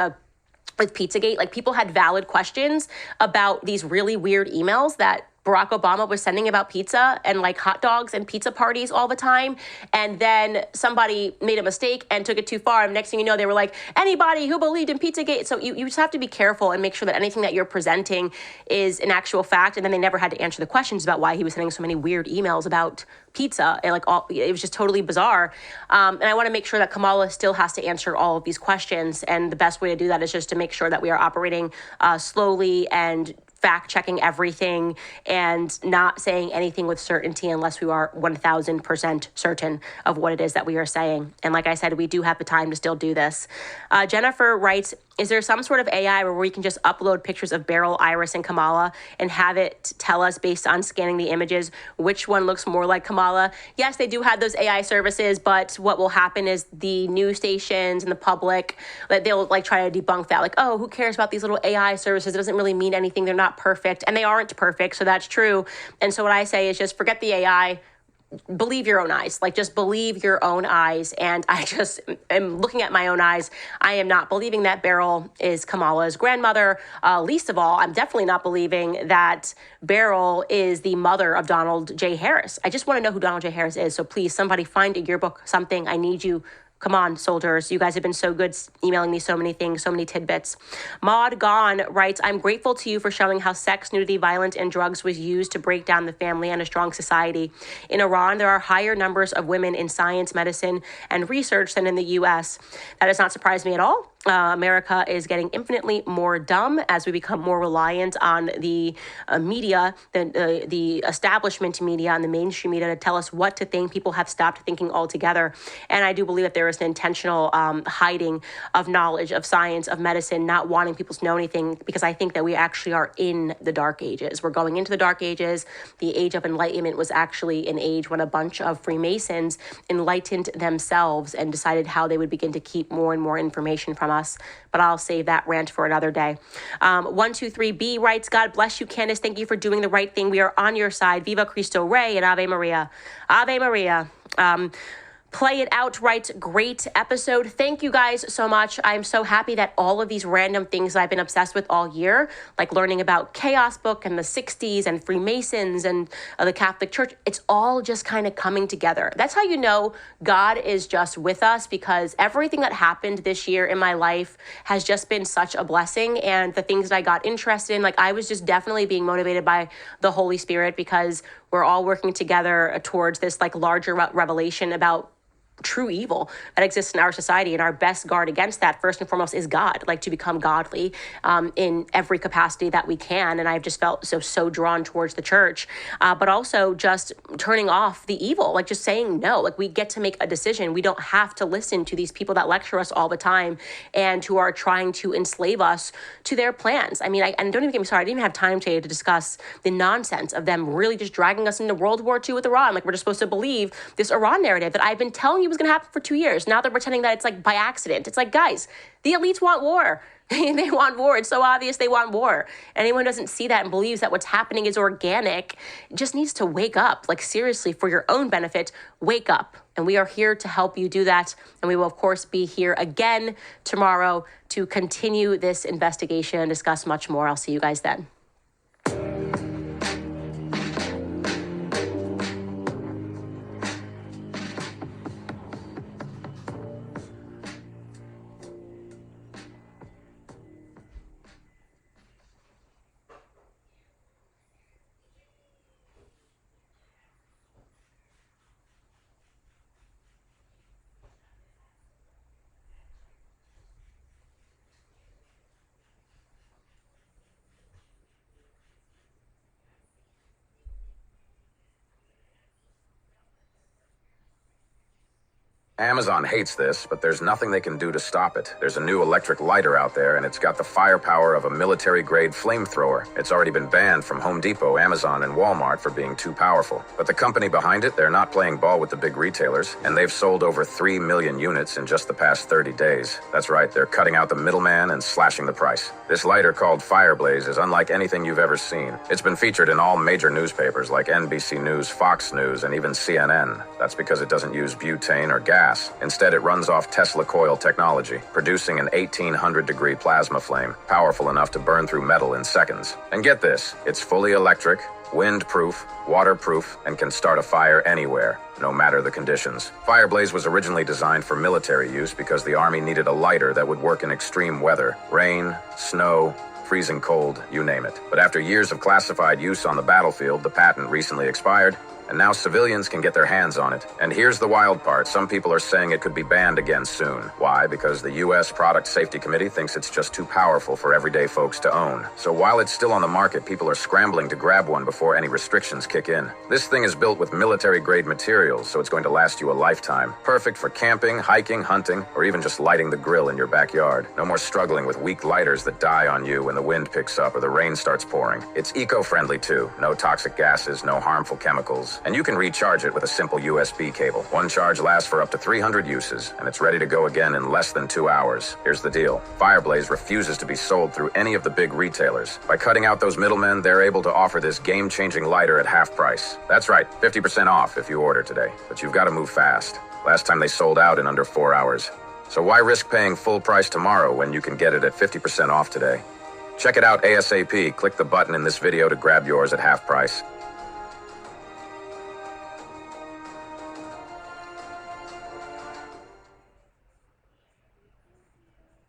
with Pizzagate. Like, people had valid questions about these really weird emails that Barack Obama was sending about pizza and like hot dogs and pizza parties all the time. And then somebody made a mistake and took it too far. And next thing you know, they were like, anybody who believed in Pizzagate. So you just have to be careful and make sure that anything that you're presenting is an actual fact. And then they never had to answer the questions about why he was sending so many weird emails about pizza. And like, it was just totally bizarre. And I want to make sure that Kamala still has to answer all of these questions. And the best way to do that is just to make sure that we are operating slowly and fact-checking everything and not saying anything with certainty unless we are 1,000% certain of what it is that we are saying. And like I said, we do have the time to still do this. Jennifer writes, is there some sort of AI where we can just upload pictures of Beryl, Iris, and Kamala and have it tell us based on scanning the images which one looks more like Kamala? Yes, they do have those AI services, but what will happen is the news stations and the public, they'll like try to debunk that. Like, oh, who cares about these little AI services? It doesn't really mean anything. They're not perfect, and they aren't perfect, so that's true. And so what I say is just forget the AI. Believe your own eyes. Like, just believe your own eyes. And I just am looking at my own eyes. I am not believing that Beryl is Kamala's grandmother. Least of all, I'm definitely not believing that Beryl is the mother of Donald J. Harris. I just want to know who Donald J. Harris is. So please, somebody find a yearbook, something. I need you. Come on, soldiers. You guys have been so good emailing me so many things, so many tidbits. Maud Gone writes, I'm grateful to you for showing how sex, nudity, violence, and drugs was used to break down the family and a strong society. In Iran, there are higher numbers of women in science, medicine, and research than in the U.S. That does not surprise me at all. America is getting infinitely more dumb as we become more reliant on the media, the establishment media and the mainstream media to tell us what to think. People have stopped thinking altogether. And I do believe that there is an intentional hiding of knowledge, of science, of medicine, not wanting people to know anything, because I think that we actually are in the dark ages. We're going into the dark ages. The age of enlightenment was actually an age when a bunch of Freemasons enlightened themselves and decided how they would begin to keep more and more information from us. But I'll save that rant for another day. 123B writes, God bless you, Candace. Thank you for doing the right thing. We are on your side. Viva Cristo Rey and Ave Maria. Ave Maria. Play It Out writes, great episode. Thank you guys so much. I'm so happy that all of these random things that I've been obsessed with all year, like learning about Chaos Book and the 60s and Freemasons and the Catholic Church, it's all just kind of coming together. That's how you know God is just with us, because everything that happened this year in my life has just been such a blessing. And the things that I got interested in, like, I was just definitely being motivated by the Holy Spirit, because we're all working together towards this like larger revelation about true evil that exists in our society. And our best guard against that, first and foremost, is God, like to become godly in every capacity that we can. And I've just felt so drawn towards the church, but also just turning off the evil, like just saying no. Like, we get to make a decision. We don't have to listen to these people that lecture us all the time and who are trying to enslave us to their plans. I mean, and don't even get me started. I didn't even have time today to discuss the nonsense of them really just dragging us into World War II with Iran. Like, we're just supposed to believe this Iran narrative that I've been telling you was going to happen for 2 years. Now they're pretending that it's like by accident. It's like, guys, the elites want war. They want war. It's so obvious they want war. Anyone who doesn't see that and believes that what's happening is organic just needs to wake up. Like, seriously, for your own benefit, wake up. And we are here to help you do that. And we will, of course, be here again tomorrow to continue this investigation and discuss much more. I'll see you guys then. Amazon hates this, but there's nothing they can do to stop it. There's a new electric lighter out there, and it's got the firepower of a military-grade flamethrower. It's already been banned from Home Depot, Amazon, and Walmart for being too powerful. But the company behind it, they're not playing ball with the big retailers, and they've sold over 3 million units in just the past 30 days. That's right, they're cutting out the middleman and slashing the price. This lighter called Fireblaze is unlike anything you've ever seen. It's been featured in all major newspapers like NBC News, Fox News, and even CNN. That's because it doesn't use butane or gas. Instead, it runs off Tesla coil technology, producing an 1800-degree plasma flame, powerful enough to burn through metal in seconds. And get this, it's fully electric, wind-proof, waterproof, and can start a fire anywhere, no matter the conditions. Fireblaze was originally designed for military use because the Army needed a lighter that would work in extreme weather, rain, snow, freezing cold, you name it. But after years of classified use on the battlefield, the patent recently expired, and now civilians can get their hands on it. And here's the wild part. Some people are saying it could be banned again soon. Why? Because the U.S. Product Safety Committee thinks it's just too powerful for everyday folks to own. So while it's still on the market, people are scrambling to grab one before any restrictions kick in. This thing is built with military-grade materials, so it's going to last you a lifetime. Perfect for camping, hiking, hunting, or even just lighting the grill in your backyard. No more struggling with weak lighters that die on you when the wind picks up or the rain starts pouring. It's eco-friendly too. No toxic gases, no harmful chemicals. And you can recharge it with a simple USB cable. One charge lasts for up to 300 uses, and it's ready to go again in less than 2 hours. Here's the deal. Fireblaze refuses to be sold through any of the big retailers. By cutting out those middlemen, they're able to offer this game-changing lighter at half price. That's right, 50% off if you order today. But you've got to move fast. Last time they sold out in under 4 hours. So why risk paying full price tomorrow when you can get it at 50% off today? Check it out ASAP. Click the button in this video to grab yours at half price.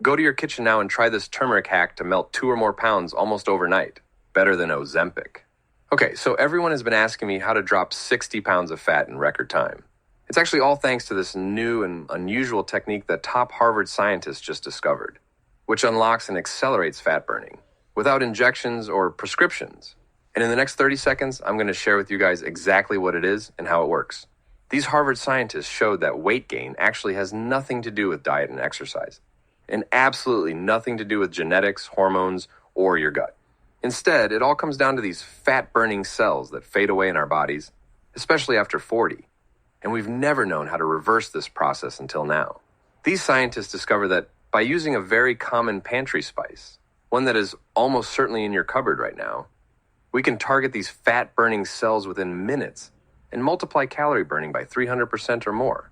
Go to your kitchen now and try this turmeric hack to melt 2 or more pounds almost overnight. Better than Ozempic. Okay, so everyone has been asking me how to drop 60 pounds of fat in record time. It's actually all thanks to this new and unusual technique that top Harvard scientists just discovered, which unlocks and accelerates fat burning without injections or prescriptions. And in the next 30 seconds, I'm going to share with you guys exactly what it is and how it works. These Harvard scientists showed that weight gain actually has nothing to do with diet and exercise, and absolutely nothing to do with genetics, hormones, or your gut. Instead, it all comes down to these fat-burning cells that fade away in our bodies, especially after 40. And we've never known how to reverse this process until now. These scientists discovered that by using a very common pantry spice, one that is almost certainly in your cupboard right now, we can target these fat-burning cells within minutes and multiply calorie burning by 300% or more,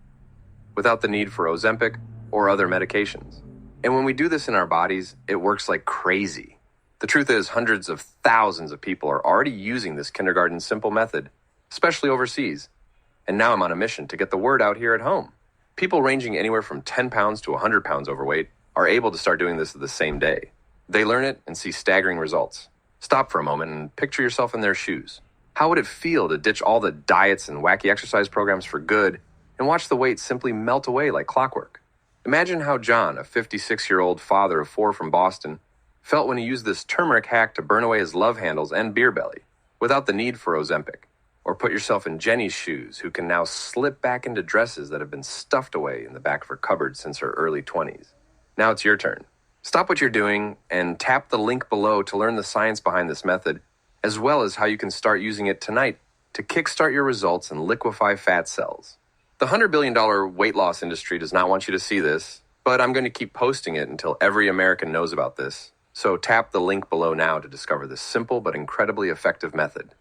without the need for Ozempic or other medications. And when we do this in our bodies, it works like crazy. The truth is, hundreds of thousands of people are already using this kindergarten simple method, especially overseas. And now I'm on a mission to get the word out here at home. People ranging anywhere from 10 pounds to 100 pounds overweight are able to start doing this the same day. They learn it and see staggering results. Stop for a moment and picture yourself in their shoes. How would it feel to ditch all the diets and wacky exercise programs for good and watch the weight simply melt away like clockwork? Imagine how John, a 56-year-old father of 4 from Boston, felt when he used this turmeric hack to burn away his love handles and beer belly without the need for Ozempic. Or put yourself in Jenny's shoes, who can now slip back into dresses that have been stuffed away in the back of her cupboard since her early 20s. Now it's your turn. Stop what you're doing and tap the link below to learn the science behind this method, as well as how you can start using it tonight to kickstart your results and liquefy fat cells. The $100 billion weight loss industry does not want you to see this, but I'm going to keep posting it until every American knows about this. So tap the link below now to discover this simple but incredibly effective method.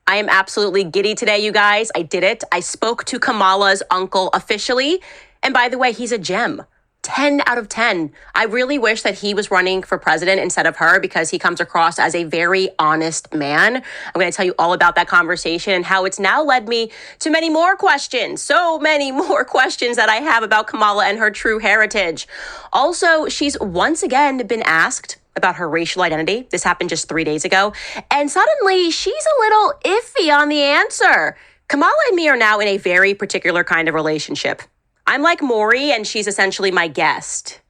I am absolutely giddy today, you guys. I did it. I spoke to Kamala's uncle officially. And by the way, he's a gem. 10 out of 10. I really wish that he was running for president instead of her because he comes across as a very honest man. I'm going to tell you all about that conversation and how it's now led me to many more questions. So many more questions that I have about Kamala and her true heritage. Also, she's once again been asked about her racial identity. This happened just 3 days ago. And suddenly she's a little iffy on the answer. Kamala and me are now in a very particular kind of relationship. I'm like Maury, and she's essentially my guest.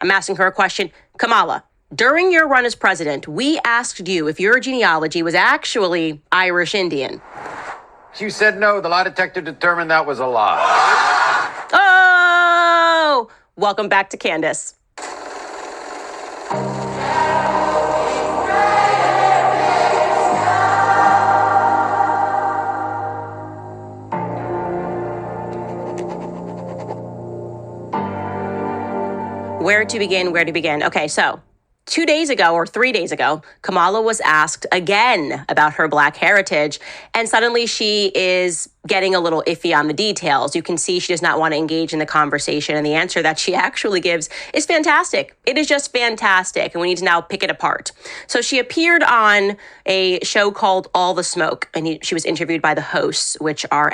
I'm asking her a question. Kamala, during your run as president, we asked you if your genealogy was actually Irish Indian. You said no. The lie detector determined that was a lie. Oh! Welcome back to Candace. Where to begin? Okay, so 2 days ago or 3 days ago, Kamala was asked again about her Black heritage, and suddenly she is getting a little iffy on the details. You can see she does not want to engage in the conversation, and the answer that she actually gives is fantastic. It is just fantastic, and we need to now pick it apart. So she appeared on a show called All the Smoke, and she was interviewed by the hosts, which are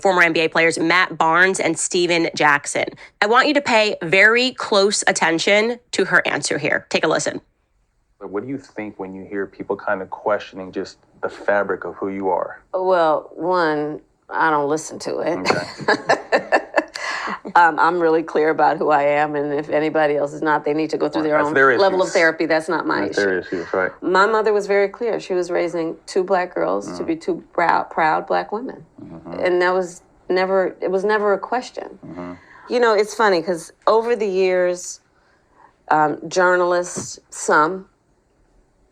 former NBA players Matt Barnes and Steven Jackson. I want you to pay very close attention to her answer here. Take a listen. What do you think when you hear people kind of questioning just the fabric of who you are? Well, one, I don't listen to it. Okay. I'm really clear about who I am, and if anybody else is not, they need to go through their own level of therapy. That's not my issue. Their issues, right? My mother was very clear. She was raising two Black girls to be two proud Black women. And it was never a question. You know, it's funny because over the years, journalists, some,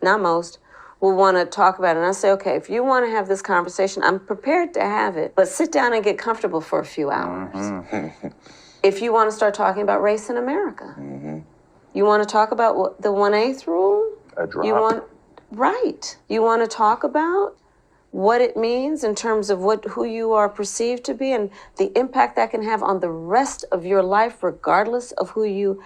not most, will want to talk about it. And I say, okay, if you want to have this conversation, I'm prepared to have it, but sit down and get comfortable for a few hours. If you want to start talking about race in America, you want to talk about the 1/8 rule? A drop. You want to talk about what it means in terms of who you are perceived to be and the impact that can have on the rest of your life, regardless of who you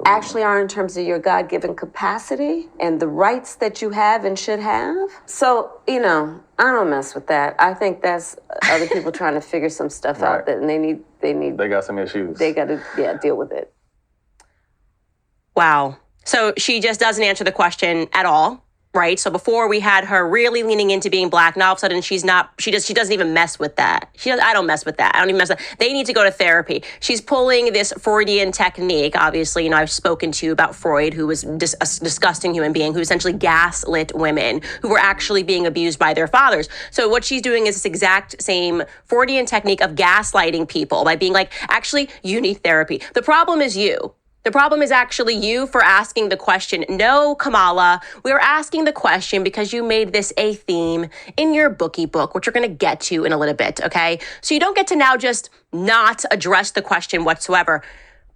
actually are in terms of your God-given capacity and the rights that you have and should have. So, you know, I don't mess with that. I think that's other people trying to figure some stuff out that and they got some issues. They got to deal with it. Wow. So she just doesn't answer the question at all. Right. So before we had her really leaning into being Black. Now all of a sudden she doesn't even mess with that. I don't mess with that. I don't even mess with that. They need to go to therapy. She's pulling this Freudian technique. Obviously, you know, I've spoken to you about Freud, who was a disgusting human being who essentially gaslit women who were actually being abused by their fathers. So what she's doing is this exact same Freudian technique of gaslighting people by being like, actually, you need therapy. The problem is you. The problem is actually you for asking the question. No, Kamala, we are asking the question because you made this a theme in your bookie book, which we're going to get to in a little bit, okay? So you don't get to now just not address the question whatsoever.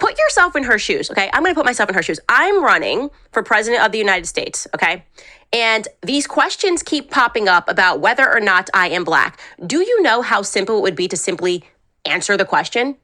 Put yourself in her shoes, okay? I'm going to put myself in her shoes. I'm running for president of the United States, okay? And these questions keep popping up about whether or not I am Black. Do you know how simple it would be to simply answer the question?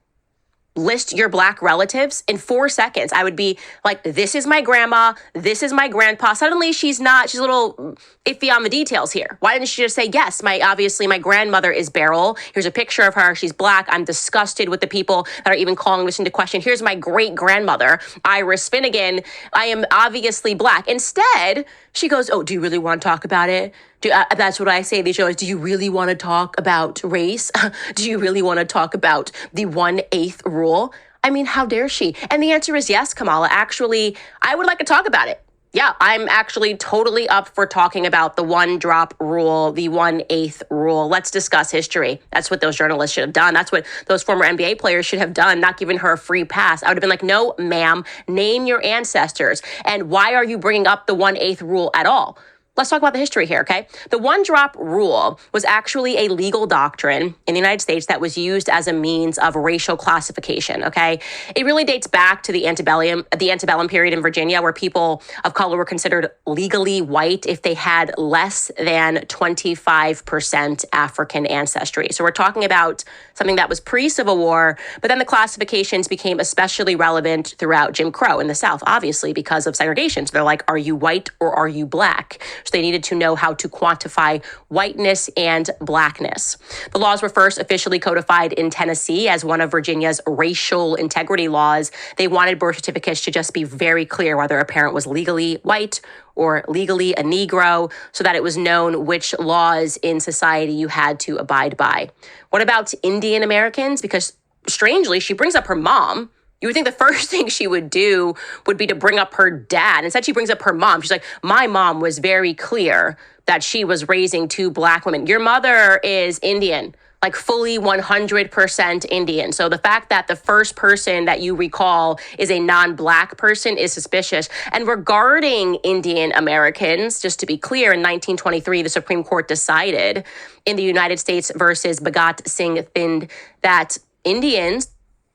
List your Black relatives in 4 seconds. I would be like, this is my grandma, this is my grandpa. Suddenly she's a little iffy on the details here. Why didn't she just say, yes, obviously my grandmother is Beryl. Here's a picture of her. She's Black. I'm disgusted with the people that are even calling this into question. Here's my great grandmother, Iris Finnegan. I am obviously Black. Instead, she goes, oh, do you really want to talk about it? That's what I say. They show us, do you really want to talk about race? Do you really want to talk about the 1/8 rule? I mean, how dare she? And the answer is yes, Kamala. Actually, I would like to talk about it. Yeah, I'm actually totally up for talking about the 1-drop rule, the 1/8 rule. Let's discuss history. That's what those journalists should have done. That's what those former NBA players should have done, not giving her a free pass. I would have been like, no, ma'am, name your ancestors. And why are you bringing up the 1/8 rule at all? let's talk about the history here, okay? The one-drop rule was actually a legal doctrine in the United States that was used as a means of racial classification, okay? It really dates back to the antebellum period in Virginia, where people of color were considered legally white if they had less than 25% African ancestry. So we're talking about something that was pre-Civil War, but then the classifications became especially relevant throughout Jim Crow in the South, obviously because of segregation. So they're like, are you white or are you black? So they needed to know how to quantify whiteness and blackness. The laws were first officially codified in Tennessee as one of Virginia's racial integrity laws. They wanted birth certificates to just be very clear whether a parent was legally white or legally a Negro, so that it was known which laws in society you had to abide by. What about Indian Americans? Because strangely, she brings up her mom. You would think the first thing she would do would be to bring up her dad. Instead, she brings up her mom. She's like, my mom was very clear that she was raising two black women. Your mother is Indian, like fully 100% Indian. So the fact that the first person that you recall is a non-black person is suspicious. And regarding Indian Americans, just to be clear, in 1923, the Supreme Court decided in the United States versus Bhagat Singh Thind that Indians...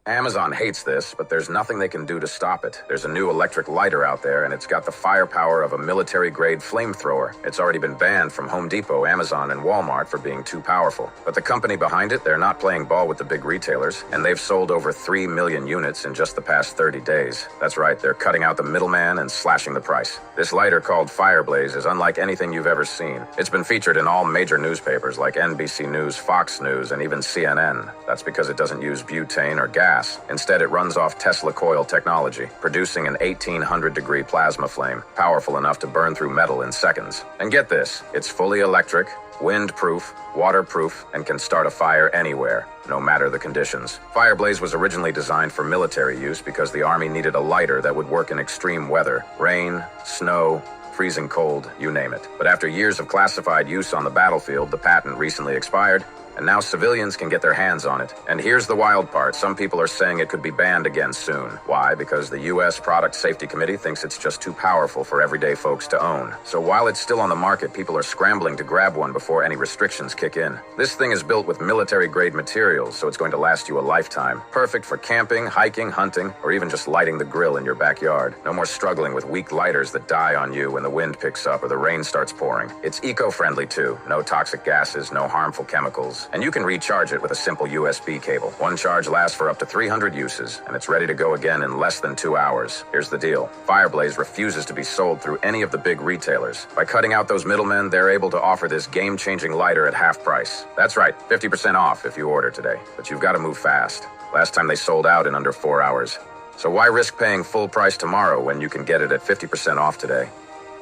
Amazon hates this, but there's nothing they can do to stop it. There's a new electric lighter out there, and it's got the firepower of a military-grade flamethrower. It's already been banned from Home Depot, Amazon, and Walmart for being too powerful. But the company behind it, they're not playing ball with the big retailers, and they've sold over 3 million units in just the past 30 days. That's right, they're cutting out the middleman and slashing the price. This lighter called Fireblaze is unlike anything you've ever seen. It's been featured in all major newspapers like NBC News, Fox News, and even CNN. That's because it doesn't use butane or gas. Instead, it runs off Tesla coil technology, producing an 1800-degree plasma flame, powerful enough to burn through metal in seconds. And get this, it's fully electric, wind-proof, waterproof, and can start a fire anywhere, no matter the conditions. Fireblaze was originally designed for military use because the Army needed a lighter that would work in extreme weather, rain, snow, freezing cold, you name it. But after years of classified use on the battlefield, the patent recently expired, and now civilians can get their hands on it. And here's the wild part. Some people are saying it could be banned again soon. Why? Because the U.S. Product Safety Committee thinks it's just too powerful for everyday folks to own. So while it's still on the market, people are scrambling to grab one before any restrictions kick in. This thing is built with military-grade materials, so it's going to last you a lifetime. Perfect for camping, hiking, hunting, or even just lighting the grill in your backyard. No more struggling with weak lighters that die on you when the wind picks up or the rain starts pouring. It's eco-friendly too. No toxic gases, no harmful chemicals. And you can recharge it with a simple USB cable. One charge lasts for up to 300 uses, and it's ready to go again in less than 2 hours. Here's the deal. Fireblaze refuses to be sold through any of the big retailers. By cutting out those middlemen, they're able to offer this game-changing lighter at half price. That's right, 50% off if you order today. But you've got to move fast. Last time they sold out in under 4 hours. So why risk paying full price tomorrow when you can get it at 50% off today?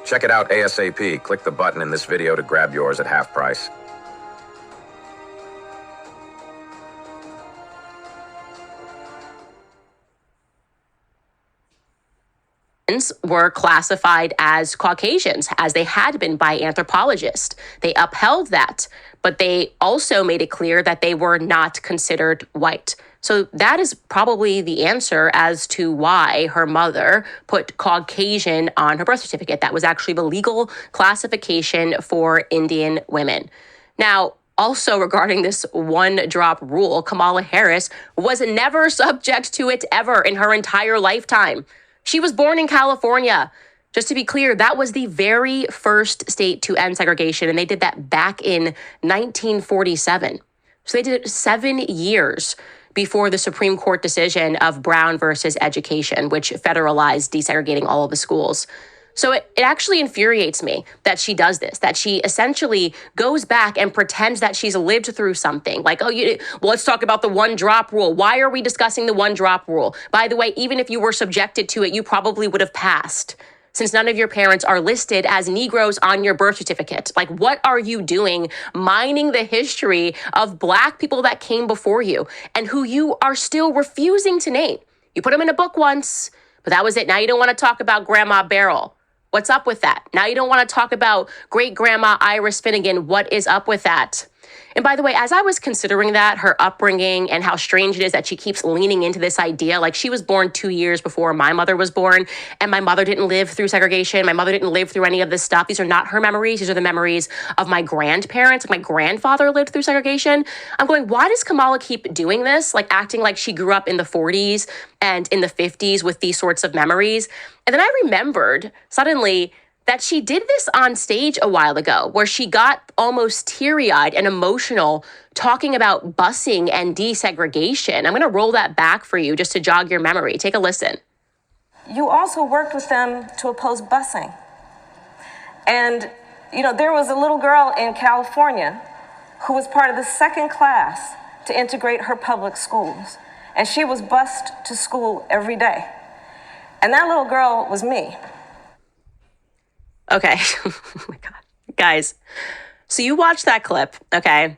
Check it out ASAP. Click the button in this video to grab yours at half price. Were classified as Caucasians, as they had been by anthropologists. They upheld that, but they also made it clear that they were not considered white. So that is probably the answer as to why her mother put Caucasian on her birth certificate. That was actually the legal classification for Indian women. Now, also regarding this one-drop rule, Kamala Harris was never subject to it ever in her entire lifetime. She was born in California. Just to be clear, that was the very first state to end segregation, and they did that back in 1947. So they did it 7 years before the Supreme Court decision of Brown versus Education, which federalized desegregating all of the schools. So it actually infuriates me that she does this, that she essentially goes back and pretends that she's lived through something. Like, well, let's talk about the one-drop rule. Why are we discussing the one-drop rule? By the way, even if you were subjected to it, you probably would have passed, since none of your parents are listed as Negroes on your birth certificate. Like, what are you doing mining the history of Black people that came before you and who you are still refusing to name? You put them in a book once, but that was it. Now you don't want to talk about Grandma Beryl. What's up with that? Now you don't want to talk about great-grandma Iris Finnegan. What is up with that? And by the way, as I was considering that, her upbringing and how strange it is that she keeps leaning into this idea, like she was born 2 years before my mother was born, and my mother didn't live through segregation. My mother didn't live through any of this stuff. These are not her memories. These are the memories of my grandparents. Like my grandfather lived through segregation. I'm going, why does Kamala keep doing this? Like acting like she grew up in the 40s and in the 50s with these sorts of memories. And then I remembered suddenly that she did this on stage a while ago, where she got almost teary-eyed and emotional talking about busing and desegregation. I'm going to roll that back for you just to jog your memory. Take a listen. You also worked with them to oppose busing. And, there was a little girl in California who was part of the second class to integrate her public schools. And she was bused to school every day. And that little girl was me. Okay. Oh my God. Guys, so you watch that clip, okay?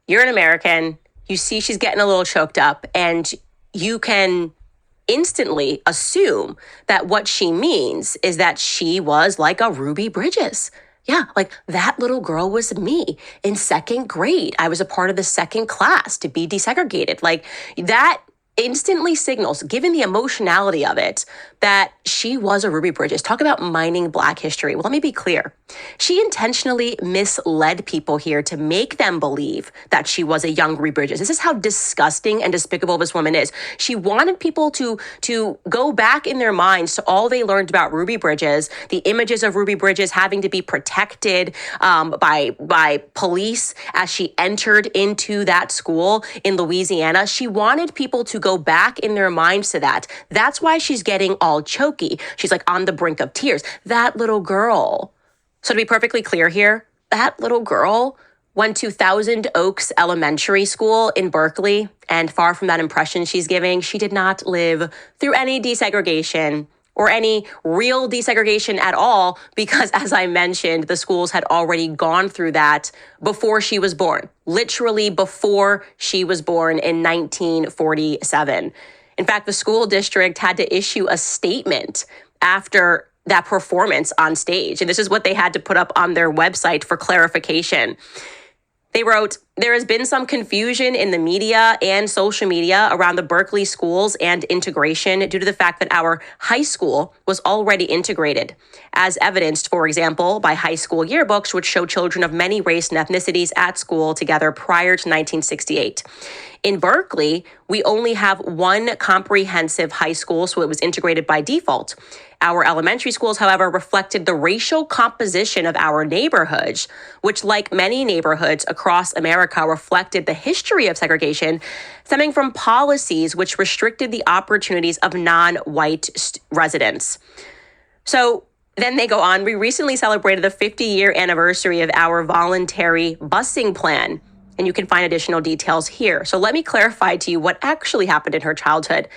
You're an American. You see she's getting a little choked up, and you can instantly assume that what she means is that she was like a Ruby Bridges. Yeah, like that little girl was me in second grade. I was a part of the second class to be desegregated. Like that instantly signals, given the emotionality of it, that she was a Ruby Bridges. Talk about mining Black history. Well, let me be clear. She intentionally misled people here to make them believe that she was a young Ruby Bridges. This is how disgusting and despicable this woman is. She wanted people to go back in their minds to all they learned about Ruby Bridges, the images of Ruby Bridges having to be protected by police as she entered into that school in Louisiana. She wanted people to go back in their minds to that. That's why she's getting all choky. She's like on the brink of tears. That little girl. So to be perfectly clear here, that little girl went to Thousand Oaks Elementary School in Berkeley, and far from that impression she's giving, she did not live through any desegregation or any real desegregation at all, because as I mentioned, the schools had already gone through that before she was born, literally before she was born in 1947. In fact, the school district had to issue a statement after that performance on stage. And this is what they had to put up on their website for clarification. They wrote, "There has been some confusion in the media and social media around the Berkeley schools and integration due to the fact that our high school was already integrated, as evidenced, for example, by high school yearbooks, which show children of many race and ethnicities at school together prior to 1968. In Berkeley, we only have one comprehensive high school, so it was integrated by default. Our elementary schools, however, reflected the racial composition of our neighborhoods, which, like many neighborhoods across America, reflected the history of segregation stemming from policies which restricted the opportunities of non-white residents." So then they go on, "We recently celebrated the 50-year anniversary of our voluntary busing plan." And you can find additional details here. So let me clarify to you what actually happened in her childhood.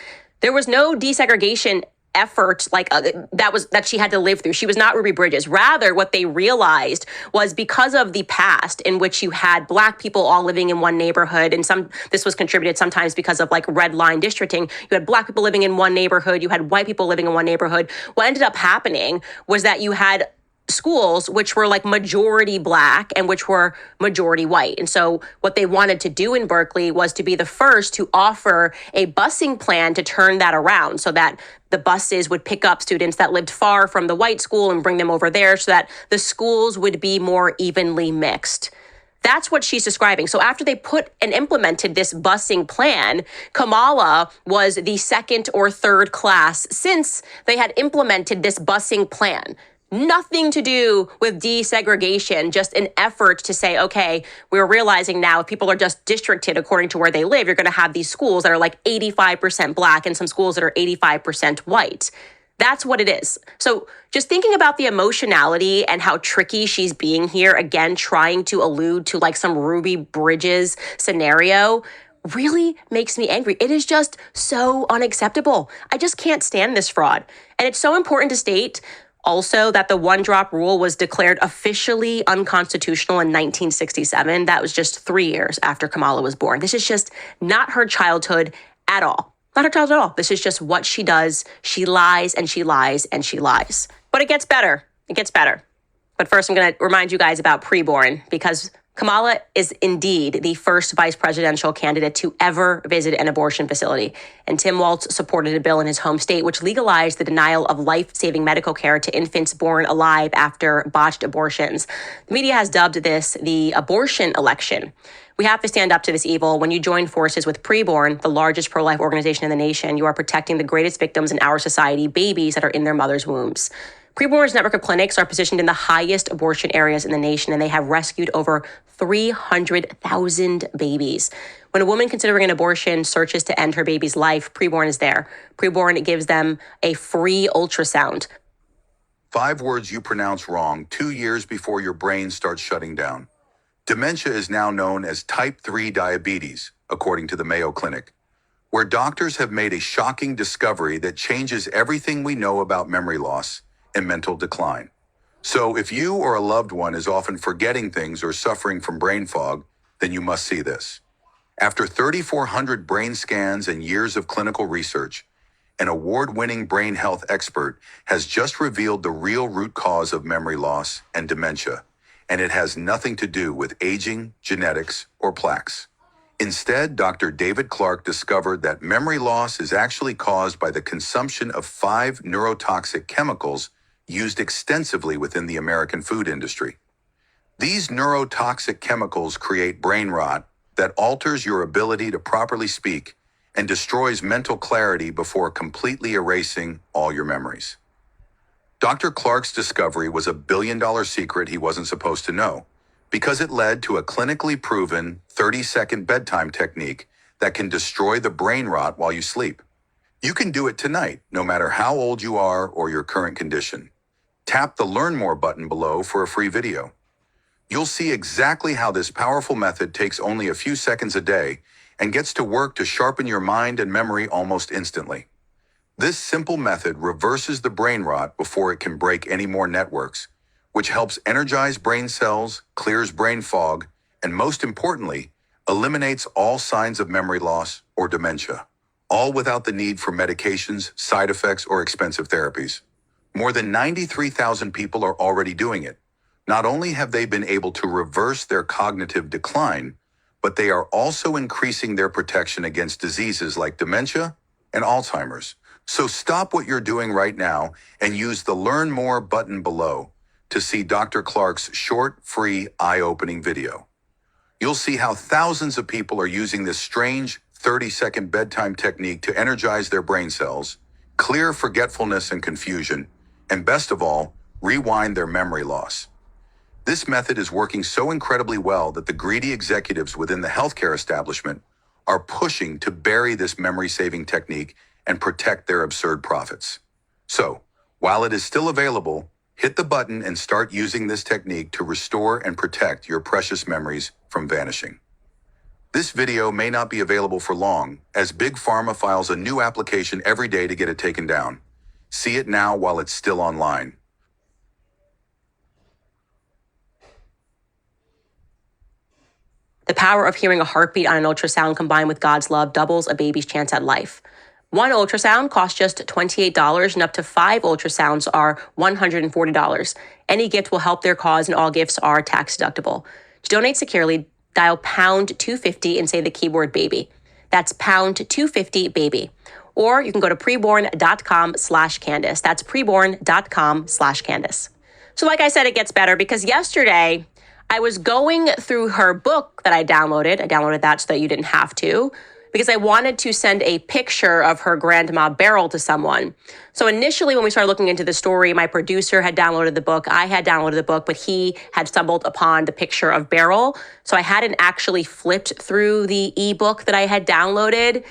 There was no desegregation effort that she had to live through. She was not Ruby Bridges. Rather, what they realized was because of the past in which you had Black people all living in one neighborhood, and this was contributed sometimes because of like red line districting. You had Black people living in one neighborhood. You had white people living in one neighborhood. What ended up happening was that you had schools which were like majority Black and which were majority white. And so what they wanted to do in Berkeley was to be the first to offer a busing plan to turn that around, so that the buses would pick up students that lived far from the white school and bring them over there, so that the schools would be more evenly mixed. That's what she's describing. So after they put and implemented this busing plan, Kamala was the second or third class since they had implemented this busing plan. Nothing to do with desegregation, just an effort to say, okay, we're realizing now if people are just districted according to where they live, you're going to have these schools that are like 85% Black and some schools that are 85% white. That's what it is. So just thinking about the emotionality and how tricky she's being here, again, trying to allude to like some Ruby Bridges scenario, really makes me angry. It is just so unacceptable. I just can't stand this fraud. And it's so important to state also that the one-drop rule was declared officially unconstitutional in 1967. That was just 3 years after Kamala was born. This is just not her childhood at all. Not her childhood at all. This is just what she does. She lies and she lies and she lies. But it gets better. It gets better. But first, I'm going to remind you guys about preborn, because Kamala is indeed the first vice presidential candidate to ever visit an abortion facility. And Tim Walz supported a bill in his home state which legalized the denial of life-saving medical care to infants born alive after botched abortions. The media has dubbed this the abortion election. We have to stand up to this evil. When you join forces with Preborn, the largest pro-life organization in the nation, you are protecting the greatest victims in our society, babies that are in their mother's wombs. Preborn's network of clinics are positioned in the highest abortion areas in the nation, and they have rescued over 300,000 babies. When a woman considering an abortion searches to end her baby's life, Preborn is there. Preborn gives them a free ultrasound. 5 words you pronounce wrong 2 years before your brain starts shutting down. Dementia is now known as type 3 diabetes, according to the Mayo Clinic, where doctors have made a shocking discovery that changes everything we know about memory loss and mental decline. So if you or a loved one is often forgetting things or suffering from brain fog, then you must see this. After 3,400 brain scans and years of clinical research, an award-winning brain health expert has just revealed the real root cause of memory loss and dementia, and it has nothing to do with aging, genetics, or plaques. Instead, Dr. David Clark discovered that memory loss is actually caused by the consumption of 5 neurotoxic chemicals used extensively within the American food industry. These neurotoxic chemicals create brain rot that alters your ability to properly speak and destroys mental clarity before completely erasing all your memories. Dr. Clark's discovery was a billion-dollar secret he wasn't supposed to know, because it led to a clinically proven 30-second bedtime technique that can destroy the brain rot while you sleep. You can do it tonight, no matter how old you are or your current condition. Tap the Learn More button below for a free video. You'll see exactly how this powerful method takes only a few seconds a day and gets to work to sharpen your mind and memory almost instantly. This simple method reverses the brain rot before it can break any more networks, which helps energize brain cells, clears brain fog, and most importantly, eliminates all signs of memory loss or dementia, all without the need for medications, side effects, or expensive therapies. More than 93,000 people are already doing it. Not only have they been able to reverse their cognitive decline, but they are also increasing their protection against diseases like dementia and Alzheimer's. So stop what you're doing right now and use the Learn More button below to see Dr. Clark's short, free, eye-opening video. You'll see how thousands of people are using this strange 30-second bedtime technique to energize their brain cells, clear forgetfulness and confusion, and best of all, rewind their memory loss. This method is working so incredibly well that the greedy executives within the healthcare establishment are pushing to bury this memory-saving technique and protect their absurd profits. So, while it is still available, hit the button and start using this technique to restore and protect your precious memories from vanishing. This video may not be available for long, as Big Pharma files a new application every day to get it taken down. See it now while it's still online. The power of hearing a heartbeat on an ultrasound combined with God's love doubles a baby's chance at life. One ultrasound costs just $28, and up to 5 ultrasounds are $140. Any gift will help their cause, and all gifts are tax deductible. To donate securely, dial pound 250 and say the keyword baby. That's pound 250 baby. Or you can go to preborn.com/Candace. That's preborn.com/Candace. So like I said, it gets better because yesterday I was going through her book that I downloaded. I downloaded that so that you didn't have to, because I wanted to send a picture of her grandma Beryl to someone. So initially when we started looking into the story, my producer had downloaded the book. I had downloaded the book, but he had stumbled upon the picture of Beryl. So I hadn't actually flipped through the ebook that I had downloaded.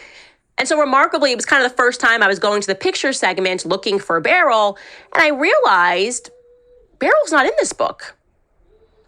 And so remarkably, it was kind of the first time I was going to the picture segment looking for Beryl, and I realized Beryl's not in this book.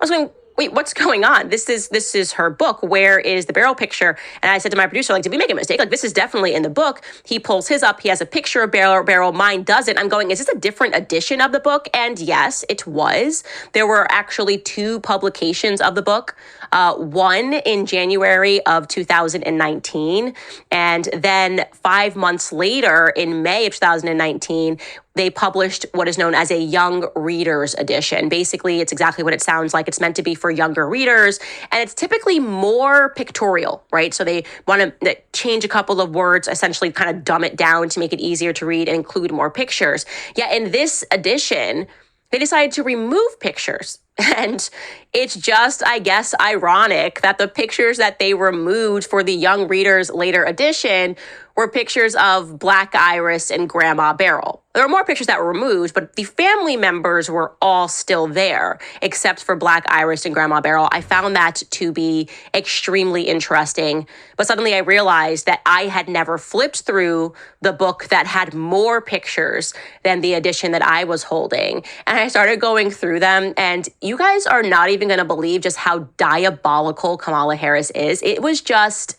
I was going, wait, what's going on? This is her book. Where is the Beryl picture? And I said to my producer, like, did we make a mistake? Like, this is definitely in the book. He pulls his up. He has a picture of Beryl. Mine doesn't. I'm going, is this a different edition of the book? And yes, it was. There were actually 2 publications of the book. one in January of 2019. And then 5 months later, in May of 2019, they published what is known as a young readers edition. Basically, it's exactly what it sounds like. It's meant to be for younger readers, and it's typically more pictorial, right? So they want to change a couple of words, essentially kind of dumb it down to make it easier to read and include more pictures. Yet in this edition, they decided to remove pictures. And it's just, I guess, ironic that the pictures that they removed for the Young Readers Later edition were pictures of Black Iris and Grandma Beryl. There were more pictures that were removed, but the family members were all still there, except for Black Iris and Grandma Beryl. I found that to be extremely interesting. But suddenly I realized that I had never flipped through the book that had more pictures than the edition that I was holding. And I started going through them, and you guys are not even going to believe just how diabolical Kamala Harris is. It was just,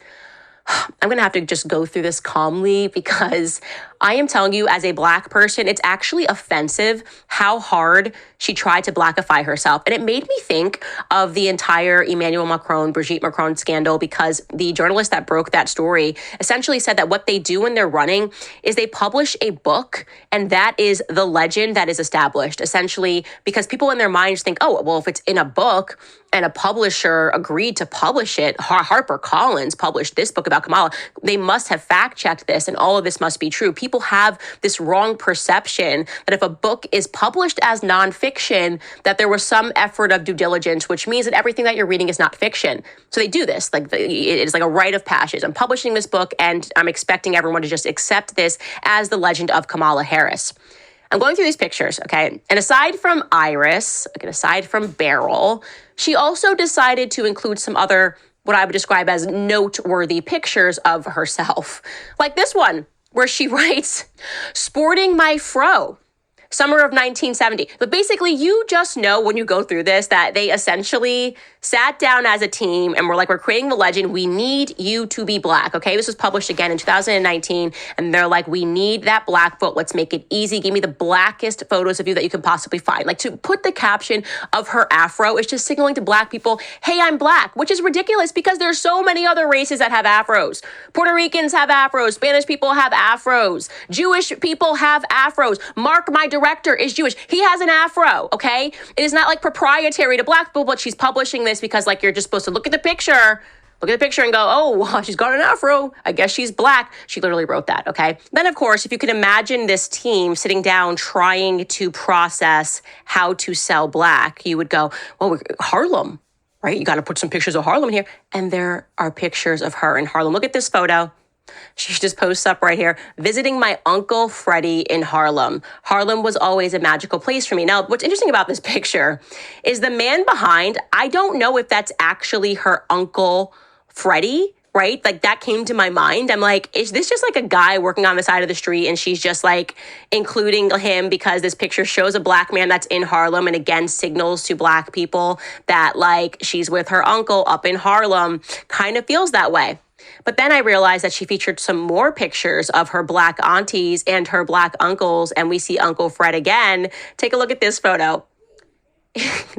I'm going to have to just go through this calmly, because I am telling you, as a Black person, it's actually offensive how hard she tried to Blackify herself. And it made me think of the entire Emmanuel Macron, Brigitte Macron scandal, because the journalist that broke that story essentially said that what they do when they're running is they publish a book, and that is the legend that is established, essentially, because people in their minds think, oh, well, if it's in a book and a publisher agreed to publish it, HarperCollins published this book about Kamala, they must have fact-checked this, and all of this must be true. People have this wrong perception that if a book is published as nonfiction, that there was some effort of due diligence, which means that everything that you're reading is not fiction. So they do this, like it is like a rite of passage. I'm publishing this book, and I'm expecting everyone to just accept this as the legend of Kamala Harris. I'm going through these pictures, okay? And aside from Iris, aside from Beryl, she also decided to include some other, what I would describe as noteworthy pictures of herself. Like this one, where she writes, "Sporting my fro, summer of 1970. But basically, you just know when you go through this that they essentially sat down as a team and were like, we're creating the legend. We need you to be Black, okay? This was published again in 2019. And they're like, we need that Black foot. Let's make it easy. Give me the blackest photos of you that you can possibly find. Like, to put the caption of her afro is just signaling to Black people, hey, I'm Black, which is ridiculous because there's so many other races that have afros. Puerto Ricans have afros. Spanish people have afros. Jewish people have afros. Mark, my director, is Jewish. He has an afro, okay? It is not like proprietary to Black people, but she's publishing this because, like, you're just supposed to look at the picture and go, oh, well, she's got an afro. I guess she's Black. She literally wrote that, okay? Then, of course, if you can imagine this team sitting down trying to process how to sell Black, you would go, well, Harlem, right? You got to put some pictures of Harlem in here. And there are pictures of her in Harlem. Look at this photo. She just posts up right here, visiting my Uncle Freddie in Harlem. Harlem was always a magical place for me. Now, what's interesting about this picture is the man behind, I don't know if that's actually her Uncle Freddie, right? Like, that came to my mind. I'm like, is this just like a guy working on the side of the street and she's just like including him because this picture shows a Black man that's in Harlem and again signals to Black people that like she's with her uncle up in Harlem? Kind of feels that way. But then I realized that she featured some more pictures of her Black aunties and her Black uncles, and we see Uncle Fred again. Take a look at this photo.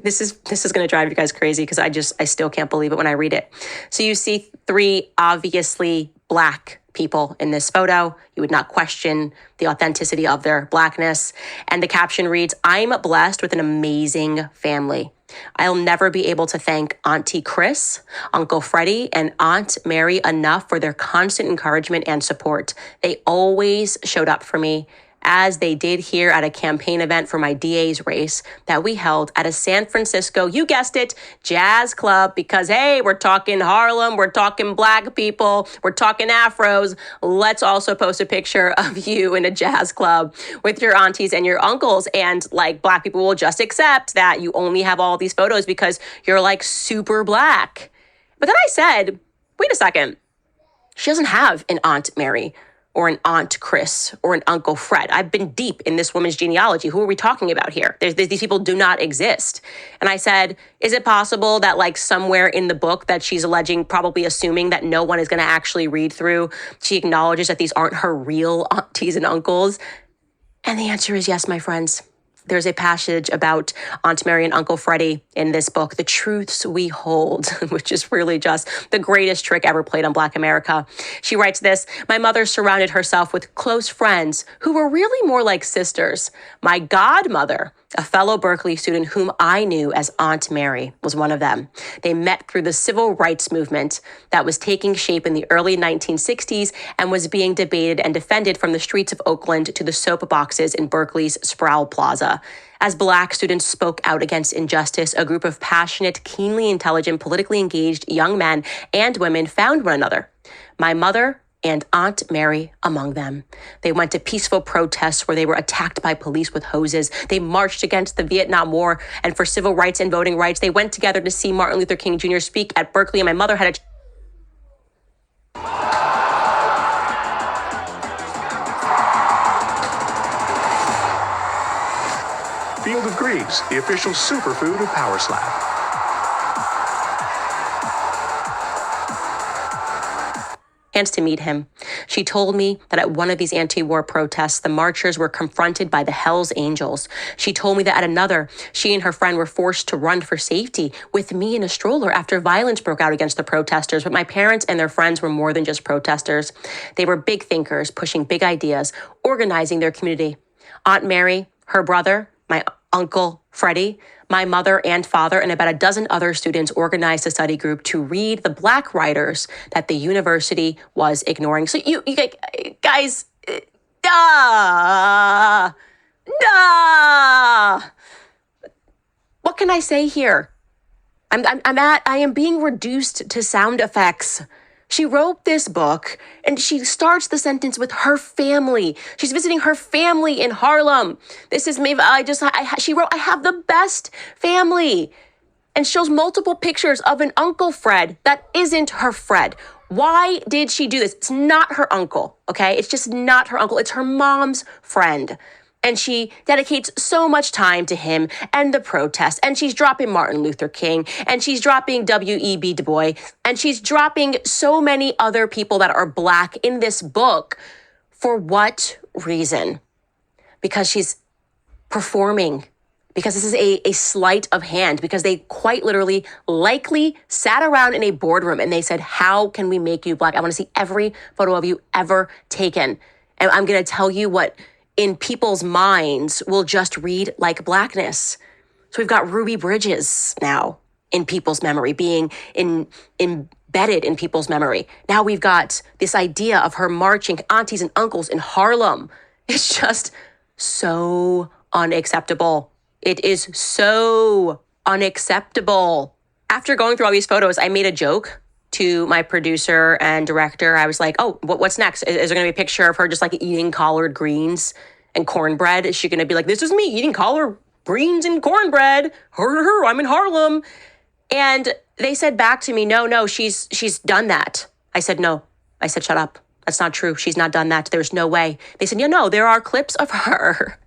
This is going to drive you guys crazy because I still can't believe it when I read it. So you see three obviously Black people in this photo. You would not question the authenticity of their Blackness. And the caption reads, "I'm blessed with an amazing family. I'll never be able to thank Auntie Chris, Uncle Freddie, and Aunt Mary enough for their constant encouragement and support. They always showed up for me, as they did here at a campaign event for my DA's race that we held at a San Francisco, you guessed it, jazz club, because, hey, we're talking Harlem, we're talking Black people, we're talking afros. Let's also post a picture of you in a jazz club with your aunties and your uncles. And like, Black people will just accept that you only have all these photos because you're like super Black. But then I said, wait a second, she doesn't have an Aunt Mary or an Aunt Chris, or an Uncle Fred. I've been deep in this woman's genealogy. Who are we talking about here? These people do not exist. And I said, is it possible that like somewhere in the book that she's alleging, probably assuming that no one is gonna actually read through, she acknowledges that these aren't her real aunties and uncles? And the answer is yes, my friends. There's a passage about Aunt Mary and Uncle Freddie in this book, The Truths We Hold, which is really just the greatest trick ever played on Black America. She writes this: my mother surrounded herself with close friends who were really more like sisters. My godmother, a fellow Berkeley student whom I knew as Aunt Mary, was one of them. They met through the civil rights movement that was taking shape in the early 1960s and was being debated and defended from the streets of Oakland to the soapboxes in Berkeley's Sproul Plaza. As Black students spoke out against injustice, a group of passionate, keenly intelligent, politically engaged young men and women found one another. My mother and Aunt Mary among them. They went to peaceful protests where they were attacked by police with hoses. They marched against the Vietnam War and for civil rights and voting rights. They went together to see Martin Luther King Jr. speak at Berkeley, and my mother had a Field of Greens, the official superfood of Power Slap. chance to meet him. She told me that at one of these anti-war protests, the marchers were confronted by the Hells Angels. She told me that at another, she and her friend were forced to run for safety with me in a stroller after violence broke out against the protesters. But my parents and their friends were more than just protesters. They were big thinkers, pushing big ideas, organizing their community. Aunt Mary, her brother, my uncle Freddie, my mother and father, and about a dozen other students organized a study group to read the Black writers that the university was ignoring. So you guys, what can I say here? I am being reduced to sound effects. She wrote this book and she starts the sentence with her family. She's visiting her family in Harlem. This is me. She wrote, I have the best family, and shows multiple pictures of an Uncle Fred that isn't her Fred. Why did she do this? It's not her uncle, okay? It's just not her uncle. It's her mom's friend. And she dedicates so much time to him and the protests. And she's dropping Martin Luther King. And she's dropping W.E.B. Du Bois. And she's dropping so many other people that are Black in this book. For what reason? Because she's performing. Because this is a sleight of hand. Because they quite literally likely sat around in a boardroom and they said, how can we make you Black? I want to see every photo of you ever taken. And I'm going to tell you what in people's minds will just read like Blackness. So we've got Ruby Bridges now in people's memory, being embedded in people's memory. Now we've got this idea of her marching aunties and uncles in Harlem. It's just so unacceptable. It is so unacceptable. After going through all these photos, I made a joke to my producer and director. I was like, oh, what's next? Is there going to be a picture of her just like eating collard greens and cornbread? Is she going to be like, this is me eating collard greens and cornbread. I'm in Harlem. And they said back to me, no, she's done that. I said, no. I said, shut up. That's not true. She's not done that. There's no way. They said, no, there are clips of her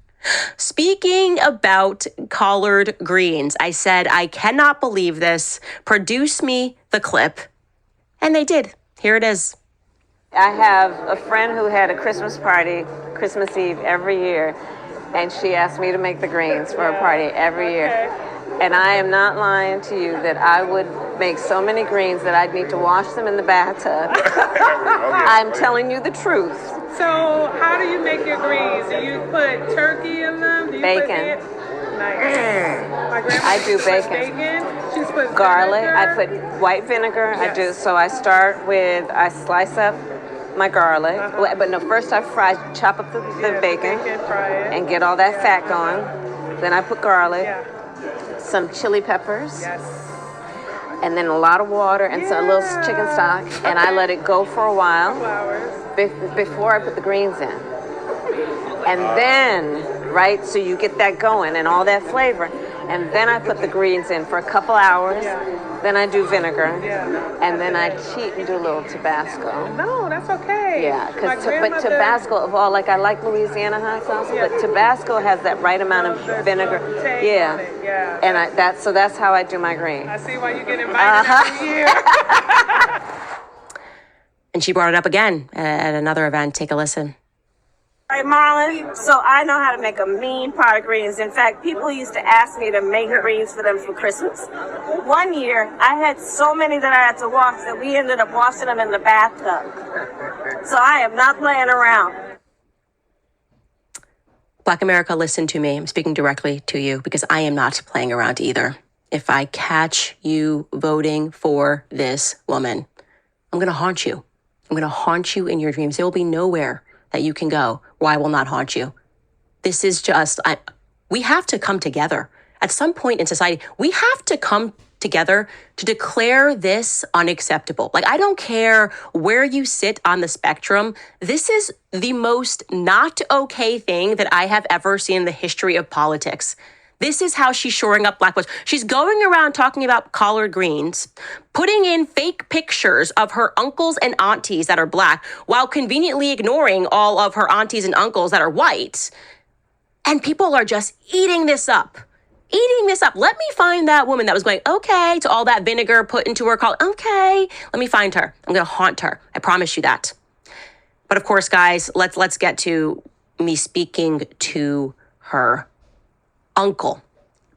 speaking about collard greens. I said, I cannot believe this. Produce me the clip. And they did. Here it is. I have a friend who had a Christmas party, Christmas Eve every year, and she asked me to make the greens for a party every year. And I am not lying to you that I would make so many greens that I'd need to wash them in the bathtub. I'm telling you the truth. So how do you make your greens? Do you put turkey in them? Do you bacon. Nice. My grandma I do puts bacon. She puts garlic. vinegar. I put white vinegar. Yes. I do. So I start with, I slice up my garlic. But no, first I chop up the bacon fry it. and get all that fat going. Then I put garlic, some chili peppers, and then a lot of water and some little chicken stock. And I let it go for a while before I put the greens in. And then, right, so you get that going and all that flavor. And then I put the greens in for a couple hours. Then I do vinegar. And then I cheat and do a little Tabasco. No, that's okay. Yeah, but Tabasco of all, like I like Louisiana hot sauce, but Tabasco has that right amount of vinegar. Yeah. And that's how I do my greens. I see why you get invited every year. And she brought it up again at another event. Take a listen. Right, Marlon. So I know how to make a mean pot of greens. In fact, people used to ask me to make greens for them for Christmas. One year, I had so many that I had to wash that we ended up washing them in the bathtub. So I am not playing around. Black America, listen to me. I'm speaking directly to you because I am not playing around either. If I catch you voting for this woman, I'm going to haunt you. I'm going to haunt you in your dreams. There will be nowhere that you can go where I will not haunt you. This is just, we have to come together. At some point in society, we have to come together to declare this unacceptable. Like, I don't care where you sit on the spectrum. This is the most not okay thing that I have ever seen in the history of politics. This is how she's shoring up black votes. She's going around talking about collard greens, putting in fake pictures of her uncles and aunties that are black while conveniently ignoring all of her aunties and uncles that are white. And people are just eating this up. Let me find that woman that was going, okay, to all that vinegar put into her collard. Okay, let me find her. I'm going to haunt her. I promise you that. But of course, guys, let's get to me speaking to her uncle,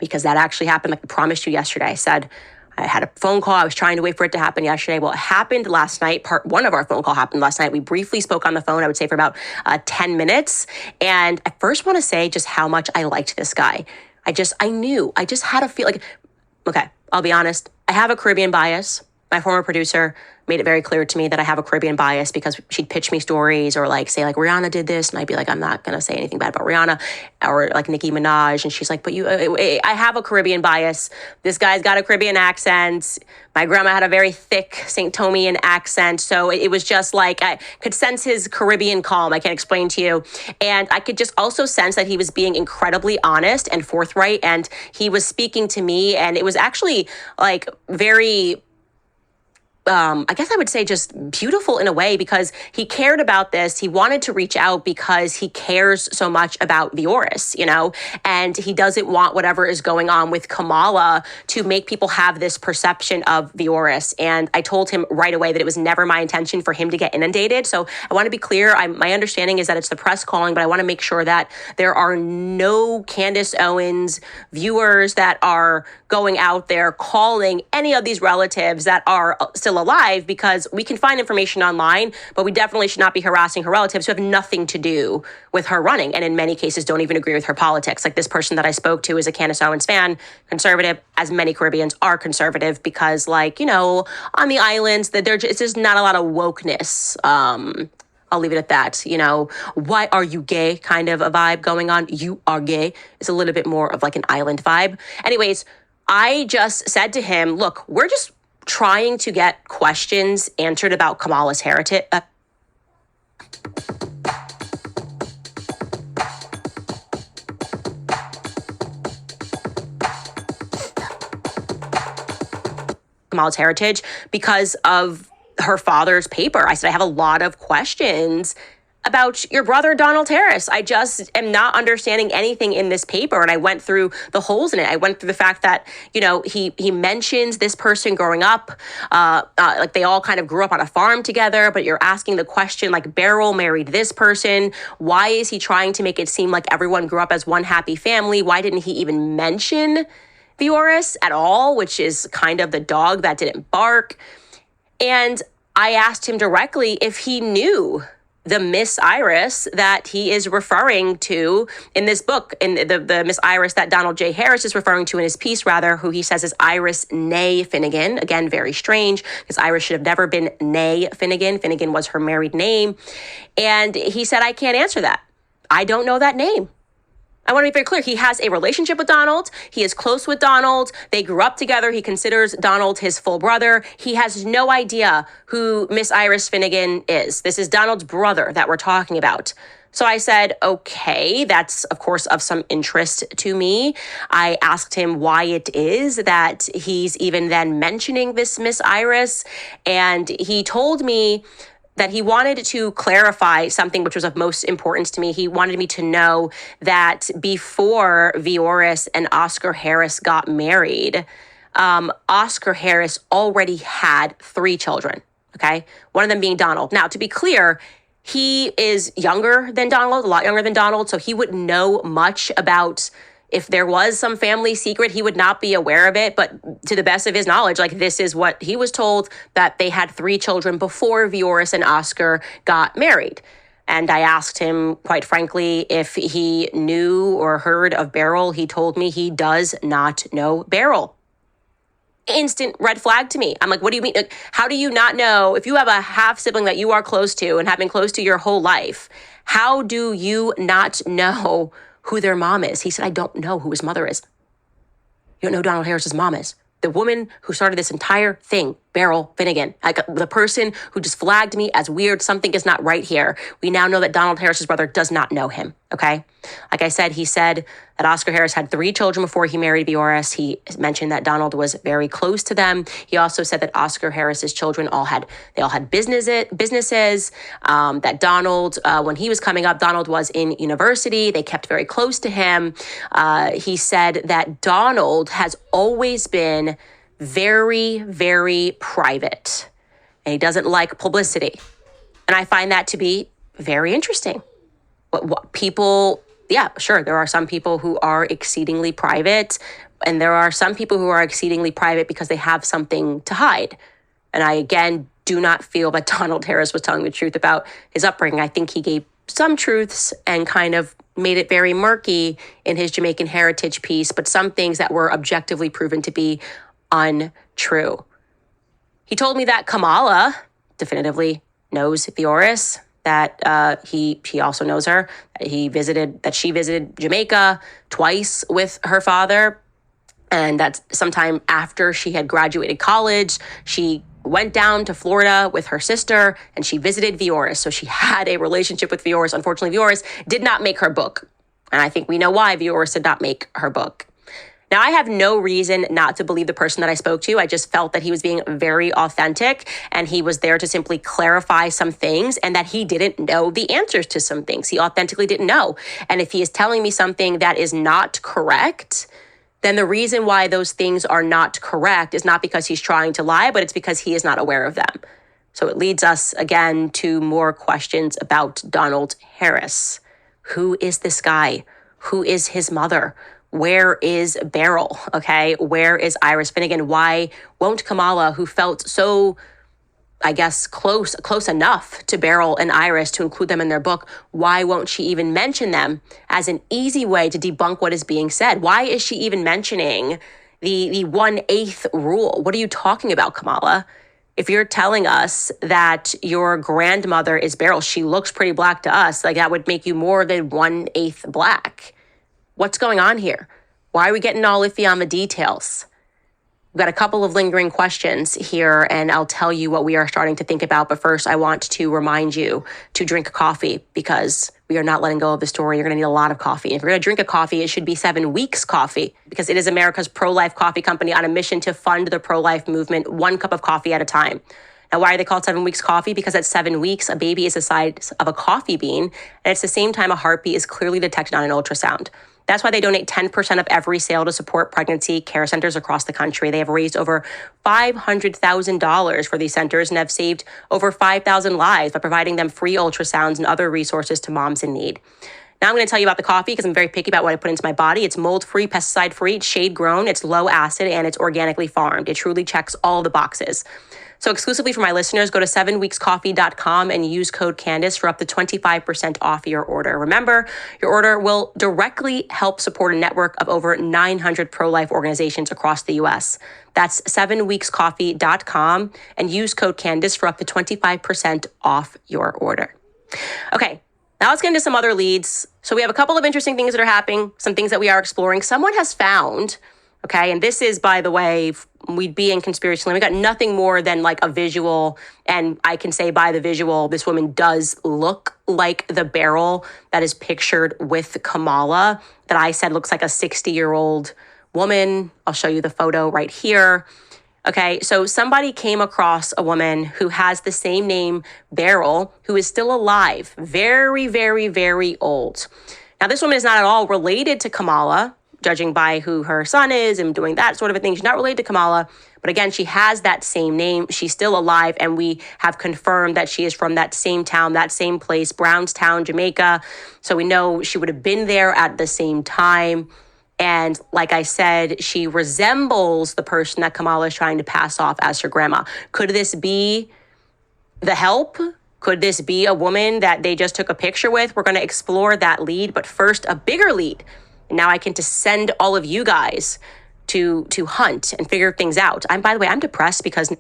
because that actually happened like I promised you yesterday. I said I had a phone call. I was trying to wait for it to happen yesterday. Well, it happened last night. Part one of our phone call happened last night. We briefly spoke on the phone, I would say for about 10 minutes. And I first want to say just how much I liked this guy. I just had a feel like, okay, I'll be honest. I have a Caribbean bias. My former producer made it very clear to me that I have a Caribbean bias because she'd pitch me stories or like say like Rihanna did this, and I'd be like, I'm not gonna say anything bad about Rihanna, or like Nicki Minaj, and she's like, but I have a Caribbean bias. This guy's got a Caribbean accent. My grandma had a very thick St. Tomian accent, so it was just like I could sense his Caribbean calm. I can't explain to you, and I could just also sense that he was being incredibly honest and forthright, and he was speaking to me, and it was actually like very. I guess I would say just beautiful in a way, because he cared about this. He wanted to reach out because he cares so much about Vioris, and he doesn't want whatever is going on with Kamala to make people have this perception of Vioris. And I told him right away that it was never my intention for him to get inundated. So I want to be clear. My understanding is that it's the press calling, but I want to make sure that there are no Candace Owens viewers that are going out there calling any of these relatives that are still alive, because we can find information online, but we definitely should not be harassing her relatives who have nothing to do with her running, and in many cases don't even agree with her politics. Like this person that I spoke to is a Candace Owens fan, conservative, as many Caribbeans are conservative, because on the islands, that it's just not a lot of wokeness. I'll leave it at that. Why are you gay kind of a vibe going on. You are gay. It's a little bit more of like an island vibe. Anyways, I just said to him, look, we're just trying to get questions answered about Kamala's heritage. Kamala's heritage because of her father's paper. I said, I have a lot of questions about your brother, Donald Harris. I just am not understanding anything in this paper. And I went through the holes in it. I went through the fact that, he mentions this person growing up, like they all kind of grew up on a farm together, but you're asking the question, like Beryl married this person. Why is he trying to make it seem like everyone grew up as one happy family? Why didn't he even mention Vioris at all, which is kind of the dog that didn't bark? And I asked him directly if he knew the Miss Iris that he is referring to in this book, in the Miss Iris that Donald J. Harris is referring to in his piece, rather, who he says is Iris Ney Finnegan. Again, very strange, because Iris should have never been Ney Finnegan. Finnegan was her married name. And he said, I can't answer that. I don't know that name. I want to be very clear. He has a relationship with Donald. He is close with Donald. They grew up together. He considers Donald his full brother. He has no idea who Miss Iris Finnegan is. This is Donald's brother that we're talking about. So I said, okay, that's of course of some interest to me. I asked him why it is that he's even then mentioning this Miss Iris. And he told me that he wanted to clarify something which was of most importance to me. He wanted me to know that before Vioris and Oscar Harris got married, Oscar Harris already had 3 children, okay? One of them being Donald. Now, to be clear, He is younger than Donald, a lot younger than Donald, so he wouldn't know much about if there was some family secret. He would not be aware of it, but to the best of his knowledge, like, this is what he was told, that they had 3 children before Vioris and Oscar got married. And I asked him, quite frankly, if he knew or heard of Beryl. He told me he does not know Beryl. Instant red flag to me. I'm like, what do you mean? Like, how do you not know? If you have a half sibling that you are close to and have been close to your whole life, how do you not know who their mom is? He said, I don't know who his mother is. You don't know who Donald Harris's mom is. The woman who started this entire thing, Beryl Finnegan, like the person who just flagged me as weird, something is not right here. We now know that Donald Harris's brother does not know him, okay? Like I said, he said that Oscar Harris had 3 children before he married Vioris. He mentioned that Donald was very close to them. He also said that Oscar Harris's children all had businesses, that Donald, when he was coming up, Donald was in university. They kept very close to him. He said that Donald has always been very, very private, and he doesn't like publicity. And I find that to be very interesting. What people, yeah, sure, there are some people who are exceedingly private, and there are some people who are exceedingly private because they have something to hide. And I, again, do not feel that Donald Harris was telling the truth about his upbringing. I think he gave some truths and kind of made it very murky in his Jamaican heritage piece, but some things that were objectively proven to be untrue. He told me that Kamala definitively knows Vioris, that he also knows her, that she visited Jamaica twice with her father, and that sometime after she had graduated college, she went down to Florida with her sister and she visited Vioris. So she had a relationship with Vioris. Unfortunately, Vioris did not make her book. And I think we know why Vioris did not make her book. Now, I have no reason not to believe the person that I spoke to. I just felt that he was being very authentic and he was there to simply clarify some things and that he didn't know the answers to some things. He authentically didn't know. And if he is telling me something that is not correct, then the reason why those things are not correct is not because he's trying to lie, but it's because he is not aware of them. So it leads us again to more questions about Donald Harris. Who is this guy? Who is his mother? Where is Beryl? Okay, where is Iris Finnegan? Why won't Kamala, who felt so, I guess, close enough to Beryl and Iris to include them in their book, why won't she even mention them as an easy way to debunk what is being said? Why is she even mentioning the 1/8 rule? What are you talking about, Kamala? If you're telling us that your grandmother is Beryl, she looks pretty black to us, like that would make you more than 1/8 black. What's going on here? Why are we getting all iffy on the details? We've got a couple of lingering questions here, and I'll tell you what we are starting to think about. But first, I want to remind you to drink coffee because we are not letting go of the story. You're going to need a lot of coffee. If you're going to drink a coffee, it should be 7 Weeks Coffee because it is America's pro-life coffee company on a mission to fund the pro-life movement 1 cup of coffee at a time. Now, why are they called 7 Weeks Coffee? Because at 7 weeks, a baby is the size of a coffee bean, and it's the same time a heartbeat is clearly detected on an ultrasound. That's why they donate 10% of every sale to support pregnancy care centers across the country. They have raised over $500,000 for these centers and have saved over 5,000 lives by providing them free ultrasounds and other resources to moms in need. Now I'm going to tell you about the coffee because I'm very picky about what I put into my body. It's mold-free, pesticide-free, it's shade-grown, it's low acid, and it's organically farmed. It truly checks all the boxes. So exclusively for my listeners, go to 7weekscoffee.com and use code Candace for up to 25% off your order. Remember, your order will directly help support a network of over 900 pro-life organizations across the U.S. That's 7weekscoffee.com and use code Candace for up to 25% off your order. Okay, now let's get into some other leads. So we have a couple of interesting things that are happening, some things that we are exploring. Someone has found, okay, and this is, by the way, we'd be in conspiracy land. We got nothing more than like a visual, and I can say by the visual, this woman does look like the Beryl that is pictured with Kamala, that I said looks like a 60-year-old woman. I'll show you the photo right here. Okay, so somebody came across a woman who has the same name, Beryl, who is still alive, very, very, very old. Now, this woman is not at all related to Kamala. judging by who her son is and doing that sort of a thing. She's not related to Kamala, but again, she has that same name. She's still alive, and we have confirmed that she is from that same town, that same place, Brownstown, Jamaica. So we know she would have been there at the same time. And like I said, she resembles the person that Kamala is trying to pass off as her grandma. Could this be the help? Could this be a woman that they just took a picture with? We're going to explore that lead, but first, a bigger lead. And now I can just send all of you guys to hunt and figure things out. By the way, I'm depressed because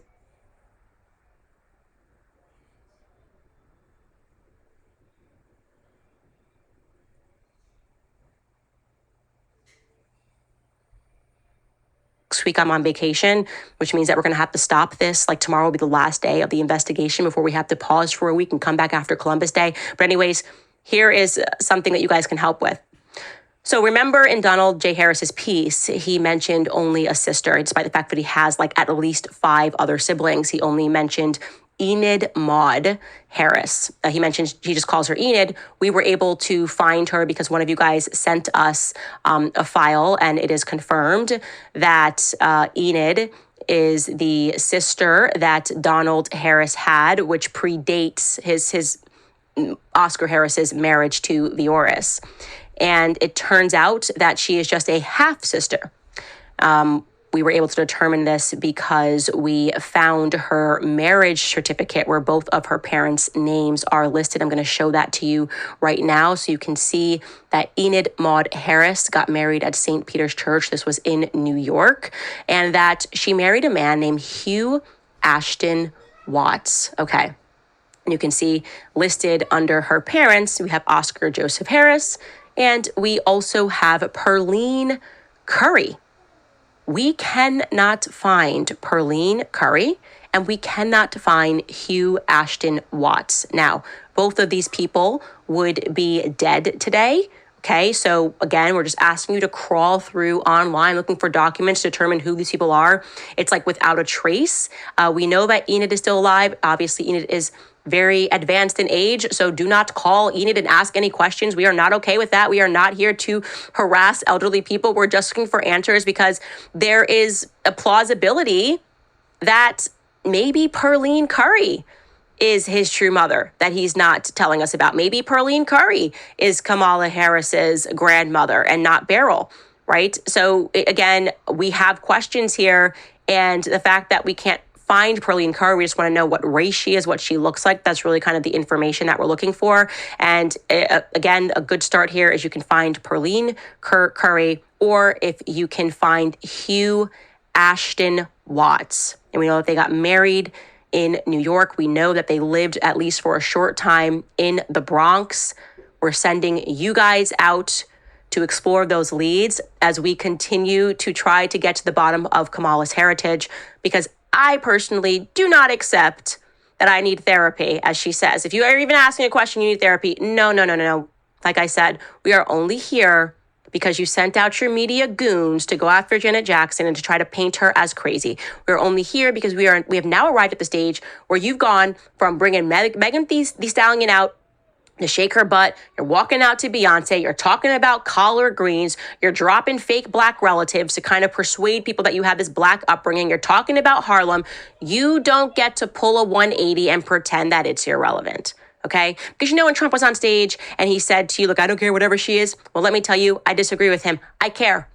next week I'm on vacation, which means that we're going to have to stop this. Like tomorrow will be the last day of the investigation before we have to pause for a week and come back after Columbus Day. But anyways, here is something that you guys can help with. So remember in Donald J. Harris's piece, he mentioned only a sister, despite the fact that he has like at least 5 other siblings. He only mentioned Enid Maud Harris. He just calls her Enid. We were able to find her because one of you guys sent us a file, and it is confirmed that Enid is the sister that Donald Harris had, which predates his Oscar Harris's marriage to Vioris. And it turns out that she is just a half sister. We were able to determine this because we found her marriage certificate where both of her parents' names are listed. I'm going to show that to you right now so you can see that Enid Maud Harris got married at St. Peter's Church. This was in New York. And that she married a man named Hugh Ashton Watts. Okay. And you can see listed under her parents, we have Oscar Joseph Harris, and we also have Perline Curry. We cannot find Perline Curry, and we cannot find Hugh Ashton Watts. Now, both of these people would be dead today. Okay, so again, we're just asking you to crawl through online looking for documents to determine who these people are. It's like without a trace. We know that Enid is still alive. Obviously, Enid is very advanced in age, so do not call Enid and ask any questions. We are not okay with that. We are not here to harass elderly people. We're just looking for answers because there is a plausibility that maybe Perline Curry is his true mother that he's not telling us about. Maybe Perline Curry is Kamala Harris's grandmother and not Beryl, right? So again, we have questions here, and the fact that we can't find Perline Curry, we just want to know what race she is, what she looks like. That's really kind of the information that we're looking for. And again, a good start here is you can find Perline Curry, or if you can find Hugh Ashton Watts. And we know that they got married in New York. We know that they lived at least for a short time in the Bronx. We're sending you guys out to explore those leads as we continue to try to get to the bottom of Kamala's heritage, because I personally do not accept that I need therapy, as she says. If you are even asking a question, you need therapy. No. Like I said, we are only here because you sent out your media goons to go after Janet Jackson and to try to paint her as crazy. We're only here because we have now arrived at the stage where you've gone from bringing Megan Thee Stallion out to shake her butt, you're walking out to Beyonce, you're talking about collard greens, you're dropping fake black relatives to kind of persuade people that you have this black upbringing, you're talking about Harlem. You don't get to pull a 180 and pretend that it's irrelevant. Okay? Because you know when Trump was on stage and he said to you, look, I don't care whatever she is. Well, let me tell you, I disagree with him. I care.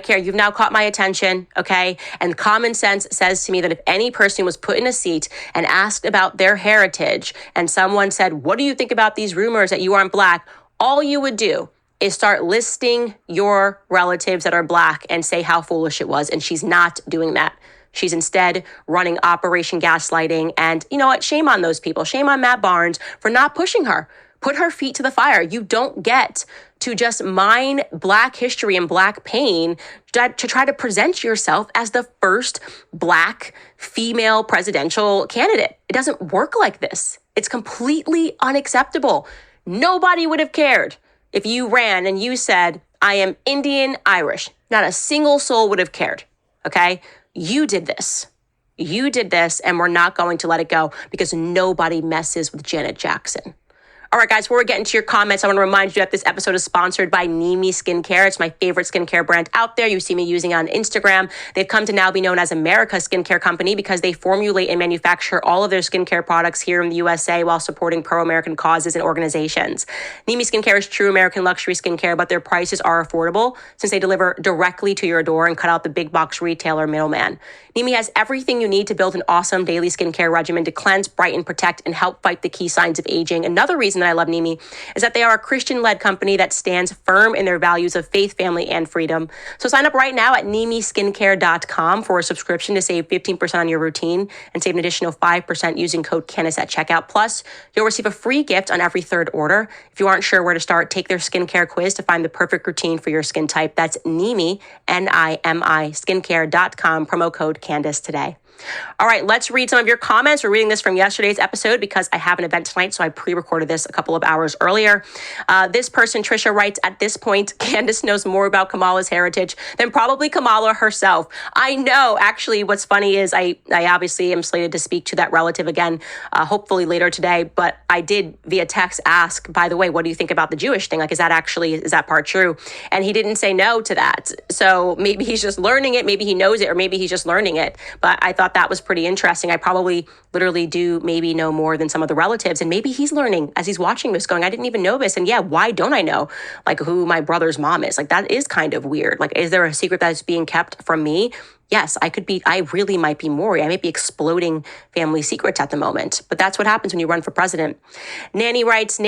You've now caught my attention, okay? And common sense says to me that if any person was put in a seat and asked about their heritage and someone said, what do you think about these rumors that you aren't black? All you would do is start listing your relatives that are black and say how foolish it was. And she's not doing that. She's instead running Operation Gaslighting. And you know what? Shame on those people. Shame on Matt Barnes for not pushing her. Put her feet to the fire. You don't get to just mine black history and black pain to try to present yourself as the first black female presidential candidate. It doesn't work like this. It's completely unacceptable. Nobody would have cared if you ran and you said, I am Indian Irish. Not a single soul would have cared, okay? You did this. And we're not going to let it go because nobody messes with Janet Jackson. All right, guys, before we get into your comments, I want to remind you that this episode is sponsored by Nimi Skincare. It's my favorite skincare brand out there. You see me using it on Instagram. They've come to now be known as America's skincare company because they formulate and manufacture all of their skincare products here in the USA while supporting pro-American causes and organizations. Nimi Skincare is true American luxury skincare, but their prices are affordable since they deliver directly to your door and cut out the big box retailer middleman. Nimi has everything you need to build an awesome daily skincare regimen to cleanse, brighten, protect, and help fight the key signs of aging. Another reason that I love Nimi is that they are a Christian-led company that stands firm in their values of faith, family, and freedom. So sign up right now at NimiSkincare.com for a subscription to save 15% on your routine and save an additional 5% using code Candace at checkout. Plus, you'll receive a free gift on every third order. If you aren't sure where to start, take their skincare quiz to find the perfect routine for your skin type. That's Nimi, Nimi, skincare.com, promo code Candace today. All right, let's read some of your comments. We're reading this from yesterday's episode because I have an event tonight, so I pre-recorded this a couple of hours earlier. This person, Trisha, writes, at this point, Candace knows more about Kamala's heritage than probably Kamala herself. I know. Actually, what's funny is I obviously am slated to speak to that relative again, hopefully later today, but I did via text ask, by the way, what do you think about the Jewish thing? Like, is that part true? And he didn't say no to that. So maybe he's just learning it, maybe he knows it, or maybe he's just learning it. But I thought that was pretty interesting. I probably literally do maybe know more than some of the relatives, and maybe he's learning as he's watching this going, I didn't even know this. And yeah, why don't I know like who my brother's mom is? Like, that is kind of weird. Like, is there a secret that's being kept from me? Yes, I really might be Maury. I might be exploding family secrets at the moment, but that's what happens when you run for president. Nangi writes,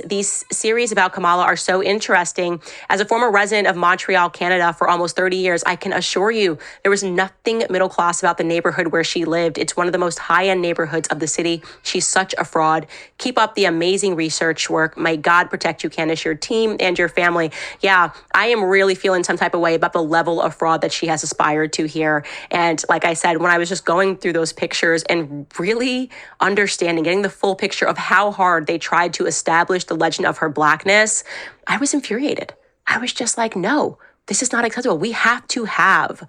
these series about Kamala are so interesting. As a former resident of Montreal, Canada for almost 30 years, I can assure you there was nothing middle class about the neighborhood where she lived. It's one of the most high-end neighborhoods of the city. She's such a fraud. Keep up the amazing research work. May God protect you, Candace, your team, and your family. Yeah, I am really feeling some type of way about the level of fraud that she has aspired to here. And like I said, when I was just going through those pictures and really understanding, getting the full picture of how hard they tried to establish the legend of her blackness, I was infuriated. I was just like, no, this is not acceptable. We have to have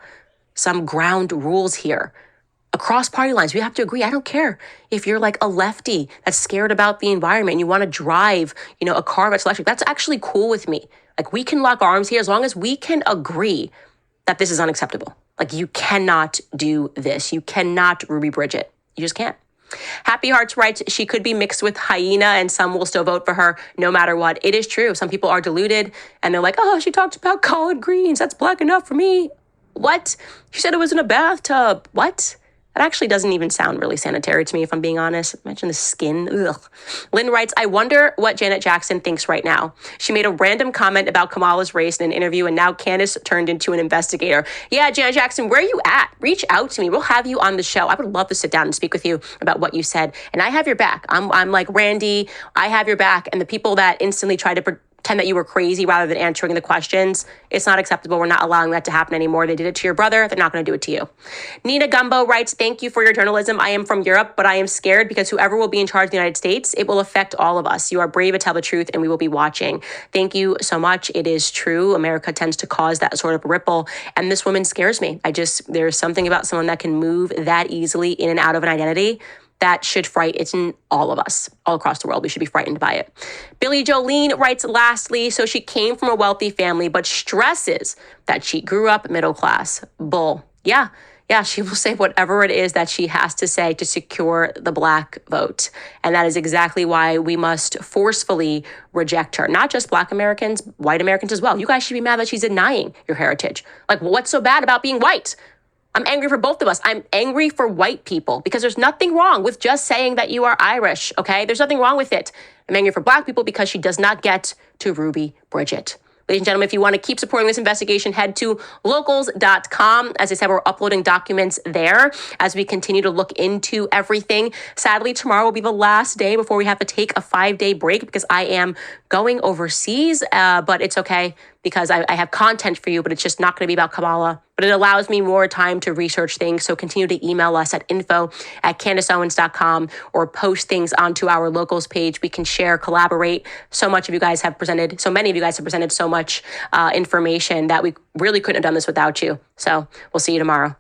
some ground rules here. Across party lines, we have to agree. I don't care if you're like a lefty that's scared about the environment and you want to drive, a car that's electric. That's actually cool with me. Like, we can lock arms here as long as we can agree that this is unacceptable. Like, you cannot do this. You cannot Ruby Bridget. You just can't. Happy Hearts writes, she could be mixed with hyena and some will still vote for her no matter what. It is true. Some people are deluded and they're like, oh, she talked about collard greens. That's black enough for me. What? She said it was in a bathtub. What? That actually doesn't even sound really sanitary to me, if I'm being honest. Imagine the skin. Ugh. Lynn writes, I wonder what Janet Jackson thinks right now. She made a random comment about Kamala's race in an interview, and now Candace turned into an investigator. Yeah, Janet Jackson, where are you at? Reach out to me. We'll have you on the show. I would love to sit down and speak with you about what you said. And I have your back. I'm like, Randy, I have your back. And the people that instantly try to pretend that you were crazy rather than answering the questions, it's not acceptable. We're not allowing that to happen anymore. They did it to your brother. They're not going to do it to you. Nina Gumbo writes, thank you for your journalism. I am from Europe, but I am scared because whoever will be in charge of the United States, it will affect all of us. You are brave to tell the truth and we will be watching. Thank you so much. It is true. America tends to cause that sort of ripple. And this woman scares me. There's something about someone that can move that easily in and out of an identity that should frighten all of us, all across the world. We should be frightened by it. Billy Jolene writes, lastly, so she came from a wealthy family, but stresses that she grew up middle class. Bull. Yeah, she will say whatever it is that she has to say to secure the black vote. And that is exactly why we must forcefully reject her. Not just black Americans, white Americans as well. You guys should be mad that she's denying your heritage. Like, what's so bad about being white? I'm angry for both of us. I'm angry for white people because there's nothing wrong with just saying that you are Irish, okay? There's nothing wrong with it. I'm angry for black people because she does not get to Ruby Bridget. Ladies and gentlemen, if you want to keep supporting this investigation, head to locals.com. As I said, we're uploading documents there as we continue to look into everything. Sadly, tomorrow will be the last day before we have to take a 5-day break because I am going overseas, but it's okay because I have content for you, but it's just not going to be about Kamala. But it allows me more time to research things. So continue to email us at info@CandaceOwens.com or post things onto our locals page. We can share, collaborate. So many of you guys have presented so much information that we really couldn't have done this without you. So we'll see you tomorrow.